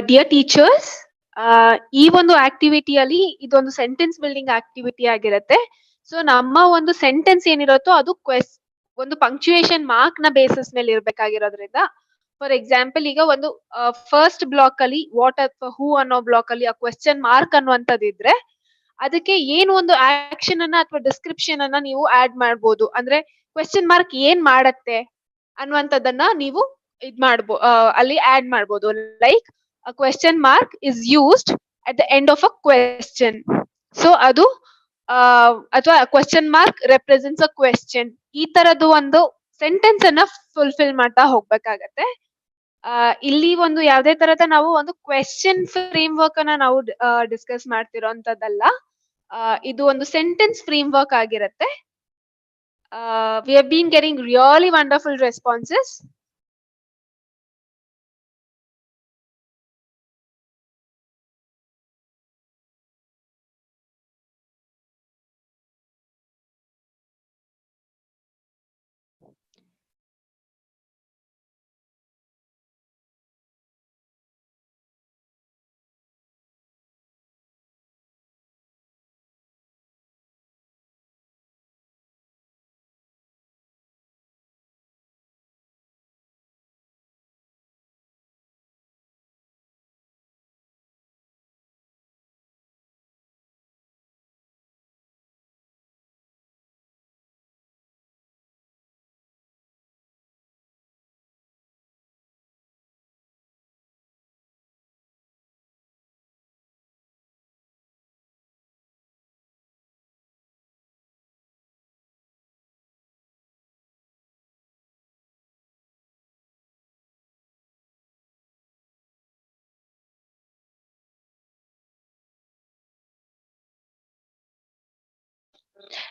Dear teachers, ಈ ಒಂದು ಆಕ್ಟಿವಿಟಿಯಲ್ಲಿ ಇದೊಂದು sentence building activity ಆಗಿರುತ್ತೆ. So ನಮ್ಮ ಒಂದು sentence ಏನಿರುತ್ತೋ ಅದು ಒಂದು punctuation mark ನ basis ಮೇಲೆ ಇರ್ಬೇಕಾಗಿರೋದ್ರಿಂದ, ಫಾರ್ ಎಕ್ಸಾಂಪಲ್ ಈಗ ಒಂದು ಫಸ್ಟ್ ಬ್ಲಾಕ್ ಅಲ್ಲಿ ವಾಟ್ ಅಥವಾ ಹೂ ಅನ್ನೋ ಬ್ಲಾಕ್ ಅಲ್ಲಿ ಆ ಕ್ವೆಶ್ಚನ್ ಮಾರ್ಕ್ ಅನ್ನುವಂಥದ್ದಿದ್ರೆ ಅದಕ್ಕೆ ಏನು ಒಂದು ಆಕ್ಷನ್ ಅನ್ನ ಅಥವಾ ಡಿಸ್ಕ್ರಿಪ್ಷನ್ ಅನ್ನ ನೀವು ಆಡ್ ಮಾಡ್ಬೋದು. ಅಂದ್ರೆ ಕ್ವೆಶ್ಚನ್ ಮಾರ್ಕ್ ಏನ್ ಮಾಡತ್ತೆ ಅನ್ನುವಂಥದ್ದನ್ನ ನೀವು ಅಲ್ಲಿ ಆಡ್ ಮಾಡ್ಬೋದು. Like a question mark is used at the end of a question. So ಅದು ಅಥವಾ ಕ್ವೆಶ್ಚನ್ ಮಾರ್ಕ್ ರೆಪ್ರೆಸೆಂಟ್ಸ್ ಅ ಕ್ವೆಶ್ಚನ್. ಈ ತರದ್ದು ಒಂದು ಸೆಂಟೆನ್ಸ್ ಅನ್ನ ಫುಲ್ಫಿಲ್ ಮಾಡ್ತಾ ಹೋಗ್ಬೇಕಾಗತ್ತೆ. ಇಲ್ಲಿ ಒಂದು ಯಾವ್ದೇ ತರದ ನಾವು ಒಂದು ಕ್ವೆಶ್ಚನ್ ಫ್ರೇಮ್ ವರ್ಕ್ ಅನ್ನ ನಾವು ಡಿಸ್ಕಸ್ ಮಾಡ್ತಿರೋಂಥದ್ದಲ್ಲ. ಇದು ಒಂದು ಸೆಂಟೆನ್ಸ್ ಫ್ರೇಮ್ ವರ್ಕ್ ಆಗಿರುತ್ತೆ. We have been getting really wonderful responses.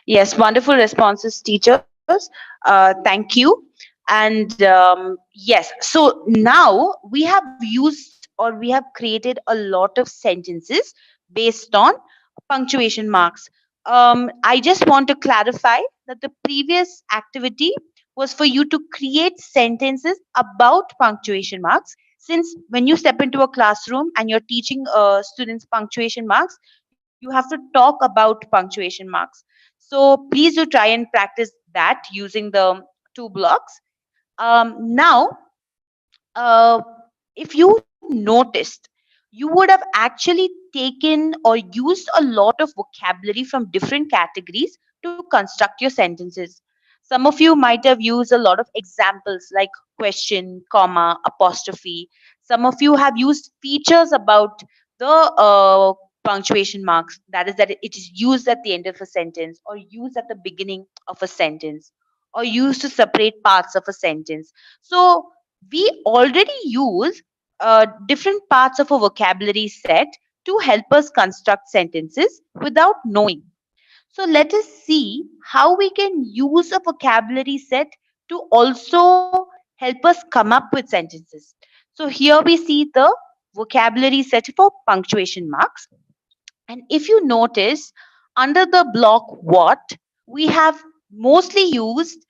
Yes, wonderful responses, teachers. Thank you. And yes, so now we have used or we have created a lot of sentences based on punctuation marks. I just want to clarify that the previous activity was for you to create sentences about punctuation marks. Since when you step into a classroom and you're teaching students punctuation marks, you have to talk about punctuation marks. So please do try and practice that using the two blocks. Now, uh, if you noticed, you would have actually taken or used a lot of vocabulary from different categories to construct your sentences. Some of you might have used a lot of examples like question, comma, apostrophe. Some of you have used features about the punctuation marks, that is, that it is used at the end of a sentence or used at the beginning of a sentence or used to separate parts of a sentence. So, we already use different parts of a vocabulary set to help us construct sentences without knowing. So let us see how we can use a vocabulary set to also help us come up with sentences. So here we see the vocabulary set for punctuation marks. And if you notice, under the block what, we have mostly used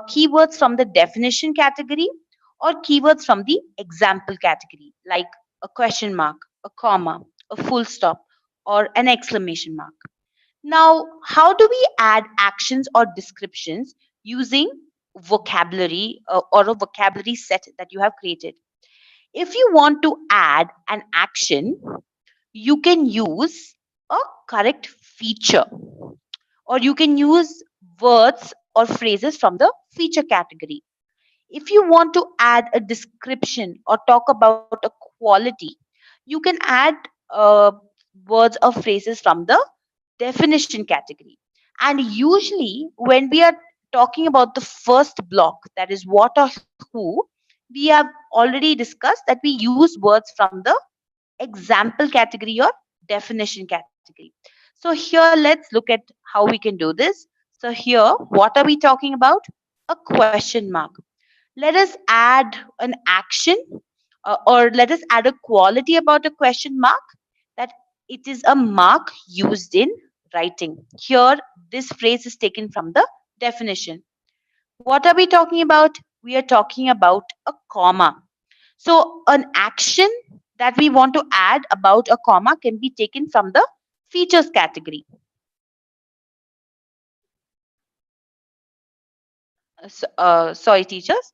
keywords from the definition category or keywords from the example category, like a question mark, a comma, a full stop, or an exclamation mark. Now, how do we add actions or descriptions using vocabulary or a vocabulary set that you have created? If you want to add an action, you can use a correct feature, or you can use words or phrases from the feature category. If you want to add a description or talk about a quality, you can add uh, words or phrases from the definition category. And usually, when we are talking about the first block, that is what or who, we have already discussed that we use words from the example category or definition category. So here let's look at how we can do this. So here, what are we talking about? A question mark. Let us add an action, or let us add a quality about a question mark, that it is a mark used in writing. Here, this phrase is taken from the definition. What are we talking about? We are talking about a comma. So, an action that we want to add about a comma can be taken from the features category. Sorry, teachers.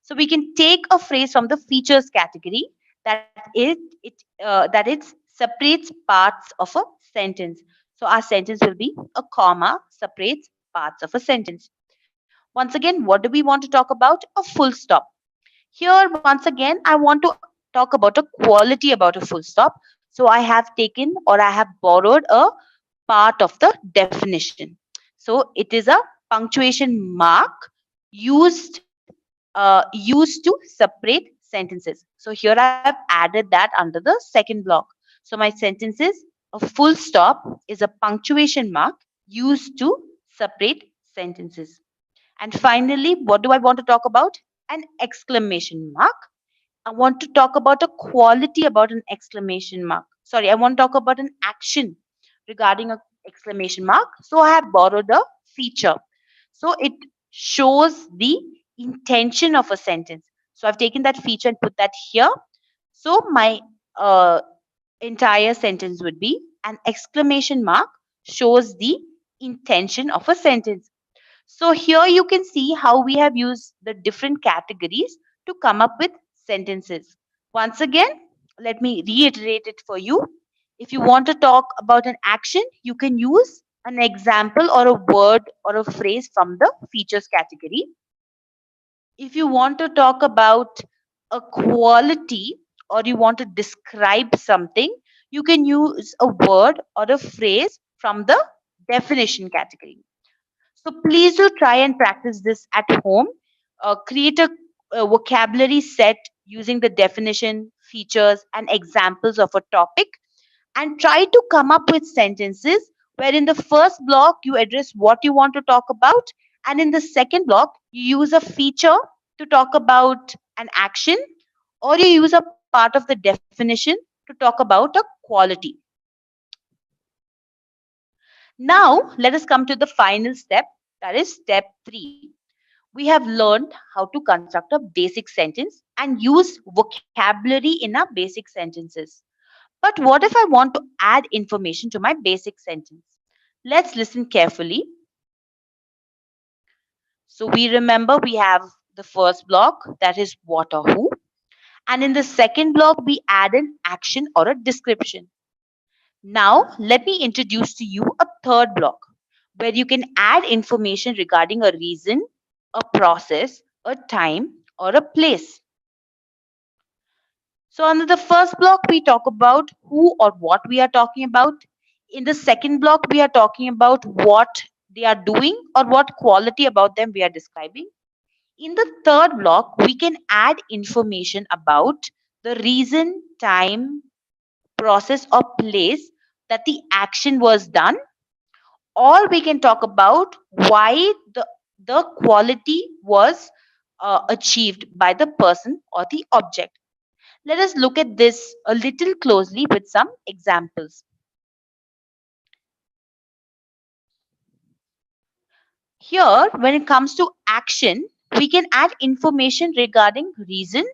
So we can take a phrase from the features category that it separates parts of a sentence. So our sentence will be a comma separates parts of a sentence. Once again, what do we want to talk about? A full stop. Here, once again, I want to talk about a quality about a full stop. So I have taken or I have borrowed a part of the definition. So it is a punctuation mark used to separate sentences. So here I have added that under the second block. So my sentence is a full stop is a punctuation mark used to separate sentences. And finally, what do I want to talk about? An exclamation mark. I want to talk about a quality about an exclamation mark. Sorry, I want to talk about an action regarding a exclamation mark. So I have borrowed a feature. So it shows the intention of a sentence. So I've taken that feature and put that here. So my uh, entire sentence would be an exclamation mark shows the intention of a sentence. So here you can see how we have used the different categories to come up with sentences. Once again, let me reiterate it for you. If you want to talk about an action, you can use an example or a word or a phrase from the features category. If you want to talk about a quality or you want to describe something, you can use a word or a phrase from the definition category. So please do try and practice this at home. Create a vocabulary set using the definition, features, and examples of a topic, and try to come up with sentences where in the first block you address what you want to talk about, and in the second block you use a feature to talk about an action, or you use a part of the definition to talk about a quality. Now, let us come to the final step, that is step 3. We have learned how to construct a basic sentence and use vocabulary in our basic sentences. But what if I want to add information to my basic sentence? Let's listen carefully. So we remember we have the first block, that is what or who. And in the second block, we add an action or a description. Now, let me introduce to you a third block where you can add information regarding a reason, a process, a time, or a place. So, under the first block, we talk about who or what we are talking about. In the second block, we are talking about what they are doing or what quality about them we are describing. In the third block, we can add information about the reason, time, process, or place that the action was done, or we can talk about why the quality was achieved by the person or the object. Let us look at this a little closely with some examples. Here, when it comes to action, We can add information regarding reason.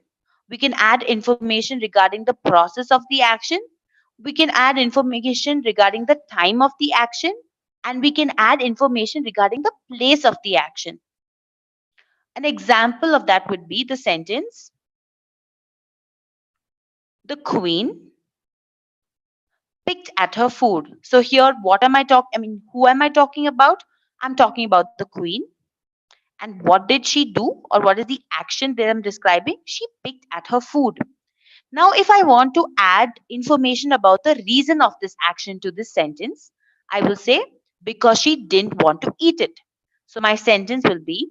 We can add information regarding the process of the action. We can add information regarding the time of the action. And we can add information regarding the place of the action. An example of that would be the sentence, the queen picked at her food. So here, what am I talking? I mean, who am I talking about? I'm talking about the queen. And what did she do, or what is the action that I'm describing? She picked at her food. Now, if I want to add information about the reason of this action to this sentence, I will say, because she didn't want to eat it. So my sentence will be,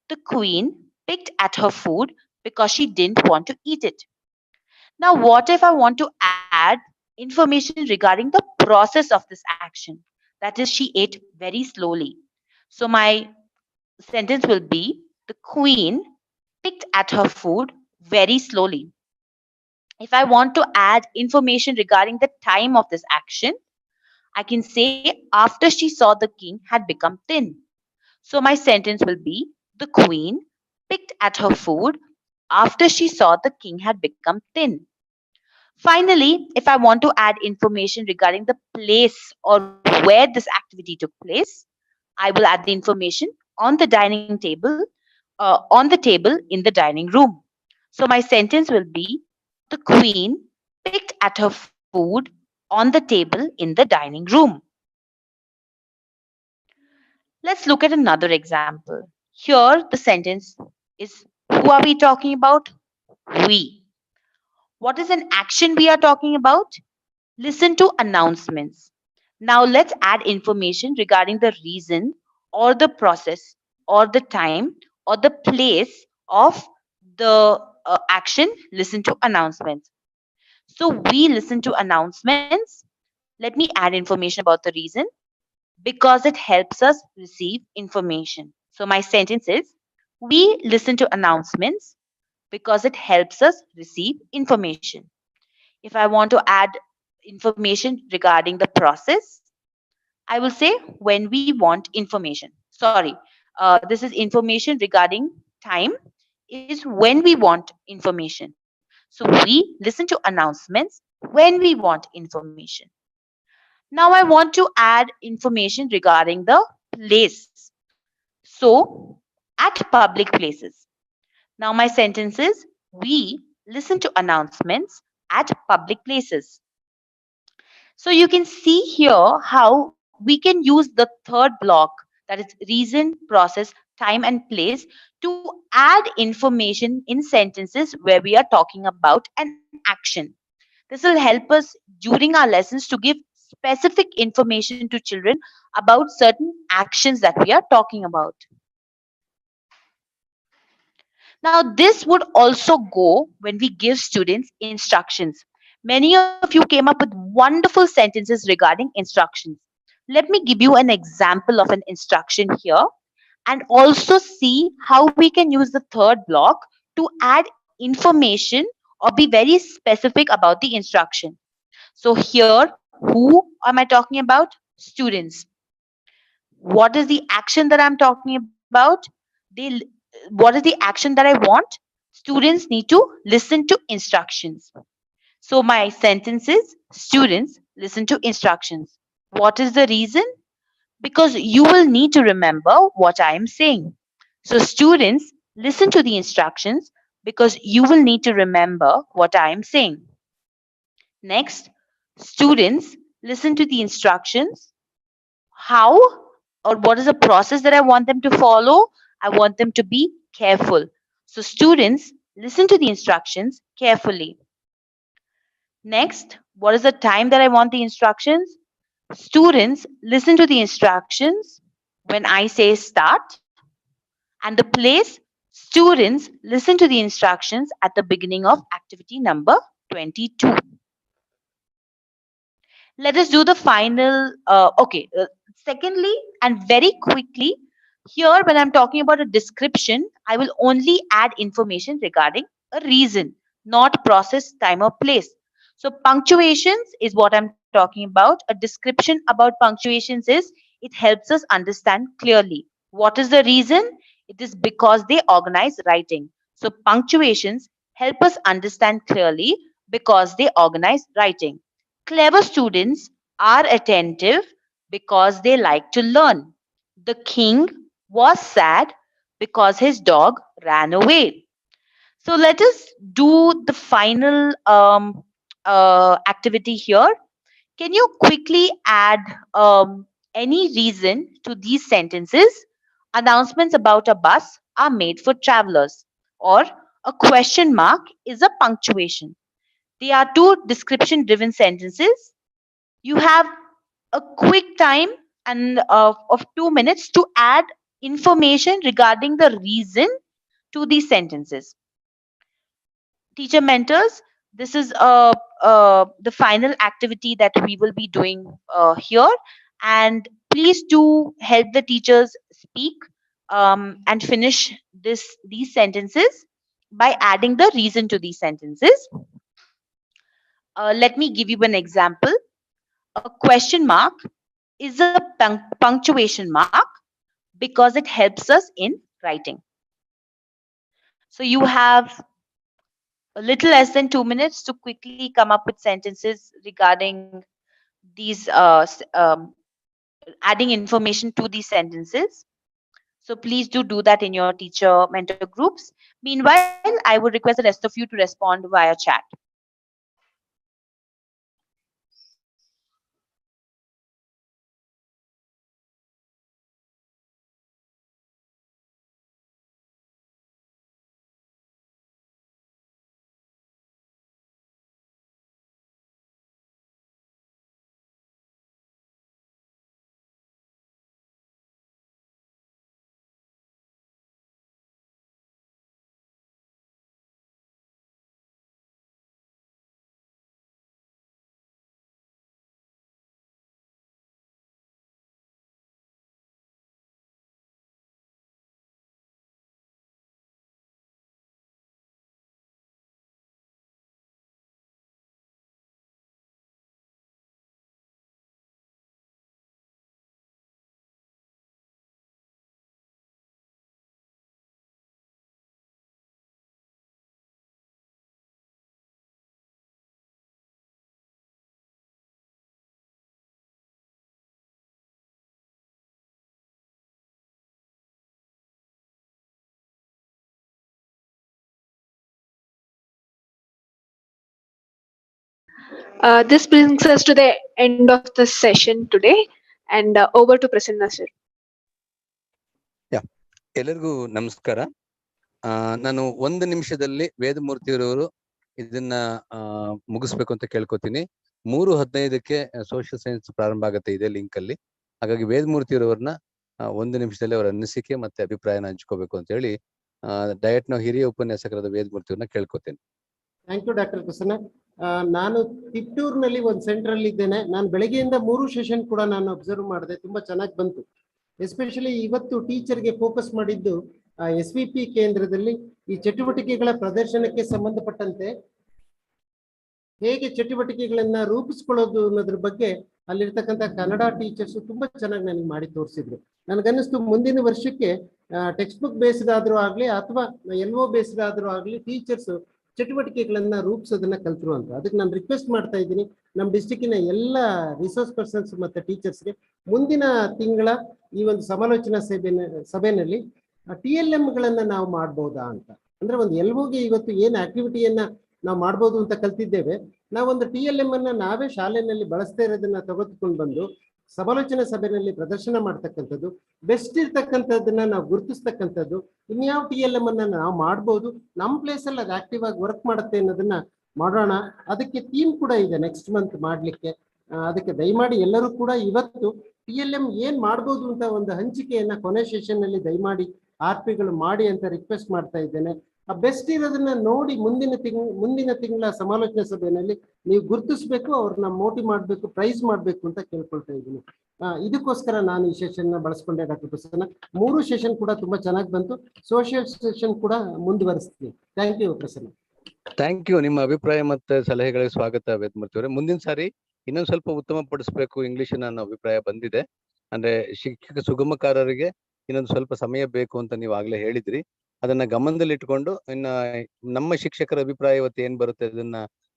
the queen picked at her food because she didn't want to eat it. Now, what if I want to add information regarding the process of this action? That is, she ate very slowly. So my sentence will be, the queen picked at her food very slowly. If I want to add information regarding the time of this action, I can say, after she saw the king had become thin. So my sentence will be, the queen picked at her food after she saw the king had become thin. Finally, if I want to add information regarding the place or where this activity took place, I will add the information on the dining table, on the table in the dining room. So my sentence will be, the queen picked at her food on the table in the dining room. Let's look at another example. Here, the sentence is, who are we talking about? We. What is an action we are talking about? Listen to announcements. Now let's add information regarding the reason or the process or the time or the place of the action. Listen to announcements. So we listen to announcements. Let me add information about the reason, because it helps us receive information. So my sentence is, we listen to announcements because it helps us receive information. If I want to add information regarding the process, I will say, when we want information. Sorry, this is information regarding time, is when we want information. So we listen to announcements when we want information. Now I want to add information regarding the place. So, at public places. Now my sentence is, we listen to announcements at public places. So you can see here how we can use the third block, that is reason, process, time and place, to add information in sentences where we are talking about an action. This will help us during our lessons to give specific information to children about certain actions that we are talking about. Now, this would also go when we give students instructions. Many of you came up with wonderful sentences regarding instructions. Let me give you an example of an instruction here, and also see how we can use the third block to add information or be very specific about the instruction. So here, who am I talking about? Students. What is the action that I'm talking about? They, what is the action that I want? Students need to listen to instructions. So my sentence is, students listen to instructions. What is the reason? Because you will need to remember what I am saying. So students listen to the instructions because you will need to remember what I am saying. Next, students listen to the instructions. How, or what is the process that I want them to follow? I want them to be careful. So students listen to the instructions carefully. Next, what is the time that I want the instructions? Students listen to the instructions when I say start. And the place, students listen to the instructions at the beginning of activity number 22. Let us do the final. Secondly, and very quickly, here when I'm talking about a description, I will only add information regarding a reason, not process, time, or place. So punctuations is what I'm talking about. A description about punctuations is, it helps us understand clearly. What is the reason? It is because they organize writing. So punctuations help us understand clearly because they organize writing. Clever students are attentive because they like to learn. The king was sad because his dog ran away. So let us do the final activity here. Can you quickly add any reason to these sentences? Announcements about a bus are made for travelers, or a question mark is a punctuation. They are two description driven sentences. You have a quick time and of 2 minutes to add information regarding the reason to these sentences. Teacher mentors, this is the final activity that we will be doing here, and please do help the teachers speak and finish these sentences by adding the reason to these sentences. Let me give you an example. A question mark is a punctuation mark because it helps us in writing. So you have a little less than 2 minutes to quickly come up with sentences regarding these adding information to these sentences. So please do that in your teacher mentor groups. Meanwhile, I would request the rest of you to respond via chat. This brings us to the end of the session today, and over to Prasanna sir. ಎಲ್ಲರಿಗೂ ನಮಸ್ಕಾರ. ನಾನು 1 ನಿಮಿಷದಲ್ಲಿ ವೇದಮೂರ್ತಿಯವರವರು ಇದನ್ನ ಮುಗಿಸ್ಬೇಕು ಅಂತ ಕೇಳ್ಕೊತೀನಿ. 3:15ಕ್ಕೆ social science ಪ್ರಾರಂಭ ಆಗುತ್ತೆ ಇದೇ ಲಿಂಕ್ ಅಲ್ಲಿ. ಹಾಗಾಗಿ ವೇದಮೂರ್ತಿಯವರನ್ನ 1 ನಿಮಿಷದಲ್ಲಿ ಅವರ ಅನಿಸಿಕೆ ಮತ್ತೆ ಅಭಿಪ್ರಾಯನ ಹಂಚ್ಕೋಬೇಕು ಅಂತ ಹೇಳಿ ಡಯಟ್ನ ಹಿರಿಯ ಉಪನ್ಯಾಸಕರಾದ ವೇದಮೂರ್ತಿಯವ್ರನ್ನ ಕೇಳ್ಕೊತೇನೆ. Thank you doctor Prasanna. ನಾನು ತಿಪ್ಟೂರ್ನಲ್ಲಿ ಒಂದು ಸೆಂಟರ್ ಅಲ್ಲಿ ಇದ್ದೇನೆ. ನಾನು ಬೆಳಗ್ಗೆಯಿಂದ 3 ಸೆಷನ್ ಕೂಡ ನಾನು ಅಬ್ಸರ್ವ್ ಮಾಡಿದೆ. ತುಂಬಾ ಚೆನ್ನಾಗಿ ಬಂತು. ಎಸ್ಪೆಷಲಿ ಇವತ್ತು ಟೀಚರ್ಗೆ ಫೋಕಸ್ ಮಾಡಿದ್ದು SVP ಕೇಂದ್ರದಲ್ಲಿ ಈ ಚಟುವಟಿಕೆಗಳ ಪ್ರದರ್ಶನಕ್ಕೆ ಸಂಬಂಧಪಟ್ಟಂತೆ ಹೇಗೆ ಚಟುವಟಿಕೆಗಳನ್ನ ರೂಪಿಸ್ಕೊಳ್ಳೋದು ಅನ್ನೋದ್ರ ಬಗ್ಗೆ ಅಲ್ಲಿರ್ತಕ್ಕಂಥ ಕನ್ನಡ ಟೀಚರ್ಸ್ ತುಂಬಾ ಚೆನ್ನಾಗಿ ನನಗೆ ಮಾಡಿ ತೋರಿಸಿದ್ರು. ನನಗನ್ನಿಸ್ತು ಮುಂದಿನ ವರ್ಷಕ್ಕೆ ಟೆಕ್ಸ್ಟ್ ಬುಕ್ ಬೇಸ್ಡ್ ಆದ್ರೂ ಆಗ್ಲಿ ಅಥವಾ LO ಬೇಸ್ಡ್ ಆದ್ರೂ ಆಗ್ಲಿ ಟೀಚರ್ಸ್ ಚಟುವಟಿಕೆಗಳನ್ನ ರೂಪಿಸೋದನ್ನ ಕಲ್ತರು ಅಂತ. ಅದಕ್ಕೆ ನಾನು ರಿಕ್ವೆಸ್ಟ್ ಮಾಡ್ತಾ ಇದ್ದೀನಿ ನಮ್ಮ ಡಿಸ್ಟಿಕ್ಕಿನ ಎಲ್ಲ ರಿಸೋರ್ಸ್ ಪರ್ಸನ್ಸ್ ಮತ್ತೆ ಟೀಚರ್ಸ್ಗೆ ಮುಂದಿನ ತಿಂಗಳ ಈ ಒಂದು ಸಮಾಲೋಚನಾ ಸಭೆಯಲ್ಲಿ TLMಗಳನ್ನ ನಾವು ಮಾಡ್ಬೋದಾ ಅಂತ. ಅಂದ್ರೆ ಒಂದು LOಗೆ ಇವತ್ತು ಏನು ಆಕ್ಟಿವಿಟಿಯನ್ನ ನಾವು ಮಾಡ್ಬೋದು ಅಂತ ಕಲ್ತಿದ್ದೇವೆ. ನಾವೊಂದು TLM ಅನ್ನ ನಾವೇ ಶಾಲೆಯಲ್ಲಿ ಬಳಸ್ತಾ ಇರೋದನ್ನ ತೆಗೆದುಕೊಂಡು ಬಂದು ಸಮಾಲೋಚನಾ ಸಭೆಯಲ್ಲಿ ಪ್ರದರ್ಶನ ಮಾಡ್ತಕ್ಕಂಥದ್ದು, ಬೆಸ್ಟ್ ಇರ್ತಕ್ಕಂಥದ್ದನ್ನ ನಾವು ಗುರುತಿಸ್ತಕ್ಕಂಥದ್ದು, ಇನ್ಯಾವ TLM ಅನ್ನ ನಾವು ಮಾಡ್ಬೋದು, ನಮ್ಮ ಪ್ಲೇಸಲ್ಲಿ ಅದು ಆಕ್ಟಿವ್ ಆಗಿ ವರ್ಕ್ ಮಾಡುತ್ತೆ ಅನ್ನೋದನ್ನ ಮಾಡೋಣ. ಅದಕ್ಕೆ ಥೀಮ್ ಕೂಡ ಇದೆ ನೆಕ್ಸ್ಟ್ ಮಂತ್ ಮಾಡ್ಲಿಕ್ಕೆ. ಅದಕ್ಕೆ ದಯಮಾಡಿ ಎಲ್ಲರೂ ಕೂಡ ಇವತ್ತು TLM ಏನ್ ಮಾಡ್ಬೋದು ಅಂತ ಒಂದು ಹಂಚಿಕೆಯನ್ನ ಕೊನೆ ಸೆಷನ್ ನಲ್ಲಿ ದಯಮಾಡಿ RPಗಳು ಮಾಡಿ ಅಂತ ರಿಕ್ವೆಸ್ಟ್ ಮಾಡ್ತಾ ಇದ್ದೇನೆ. ಆ ಬೆಸ್ಟ್ ಇರೋದನ್ನ ನೋಡಿ ಮುಂದಿನ ತಿಂಗಳ ಸಮಾಲೋಚನಾ ಸಭೆಯಲ್ಲಿ ನೀವು ಗುರುತಿಸ್ಬೇಕು, ಅವ್ರನ್ನ ಮೋಟಿವ್ ಮಾಡಬೇಕು, ಪ್ರೈಸ್ ಮಾಡಬೇಕು ಅಂತ ಕೇಳ್ಕೊಳ್ತಾ ಇದ್ದೀನಿ. ಇದಕ್ಕೋಸ್ಕರ ನಾನು ಈ ಸೆಷನ್ ನ ಬಳಸ್ಕೊಂಡೆ ಡಾಕ್ಟರ್ ಪ್ರಸನ್ನ. 3 ಸೆಷನ್ ಕೂಡ ತುಂಬಾ ಚೆನ್ನಾಗಿ ಬಂತು. ಸೋಷಿಯಲ್ ಸೆಷನ್ ಕೂಡ ಮುಂದುವರಿಸ್ತೀನಿ. Thank you Prasanna. Thank you. ನಿಮ್ಮ ಅಭಿಪ್ರಾಯ ಮತ್ತೆ ಸಲಹೆಗಳಿಗೆ ಸ್ವಾಗತ ವೇದಮೂರ್ತಿ ಅವರೇ. ಮುಂದಿನ ಸಾರಿ ಇನ್ನೊಂದು ಸ್ವಲ್ಪ ಉತ್ತಮ ಪಡಿಸಬೇಕು ಇಂಗ್ಲಿಷ್ ನನ್ನ ಅಭಿಪ್ರಾಯ ಬಂದಿದೆ. ಅಂದ್ರೆ ಶಿಕ್ಷಕ ಸುಗಮಕಾರರಿಗೆ ಇನ್ನೊಂದು ಸ್ವಲ್ಪ ಸಮಯ ಬೇಕು ಅಂತ ನೀವು ಆಗ್ಲೇ ಹೇಳಿದ್ರಿ. ಅದನ್ನ ಗಮನದಲ್ಲಿಟ್ಟುಕೊಂಡು ಇನ್ನ ನಮ್ಮ ಶಿಕ್ಷಕರ ಅಭಿಪ್ರಾಯ ಇವತ್ತು ಏನ್ ಬರುತ್ತೆ ಅದನ್ನ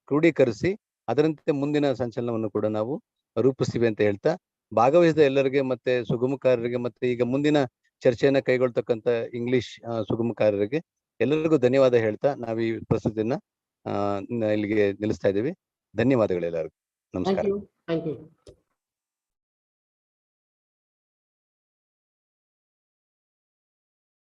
ಕ್ರೋಢೀಕರಿಸಿ ಅದರಂತೆ ಮುಂದಿನ ಸಂಚಲನವನ್ನು ಕೂಡ ನಾವು ರೂಪಿಸ್ತೀವಿ ಅಂತ ಹೇಳ್ತಾ, ಭಾಗವಹಿಸಿದ ಎಲ್ಲರಿಗೆ ಮತ್ತೆ ಸುಗಮಕಾರರಿಗೆ ಮತ್ತೆ ಈಗ ಮುಂದಿನ ಚರ್ಚೆಯನ್ನ ಕೈಗೊಳ್ತಕ್ಕಂತ ಇಂಗ್ಲಿಷ್ ಸುಗಮಕಾರರಿಗೆ ಎಲ್ಲರಿಗೂ ಧನ್ಯವಾದ ಹೇಳ್ತಾ ನಾವು ಈ ಪ್ರಸ್ತುತಿಯನ್ನ ಇಲ್ಲಿಗೆ ನಿಲ್ಲಿಸ್ತಾ ಇದ್ದೀವಿ. ಧನ್ಯವಾದಗಳು ಎಲ್ಲರಿಗೂ. ನಮಸ್ಕಾರ. Thank you.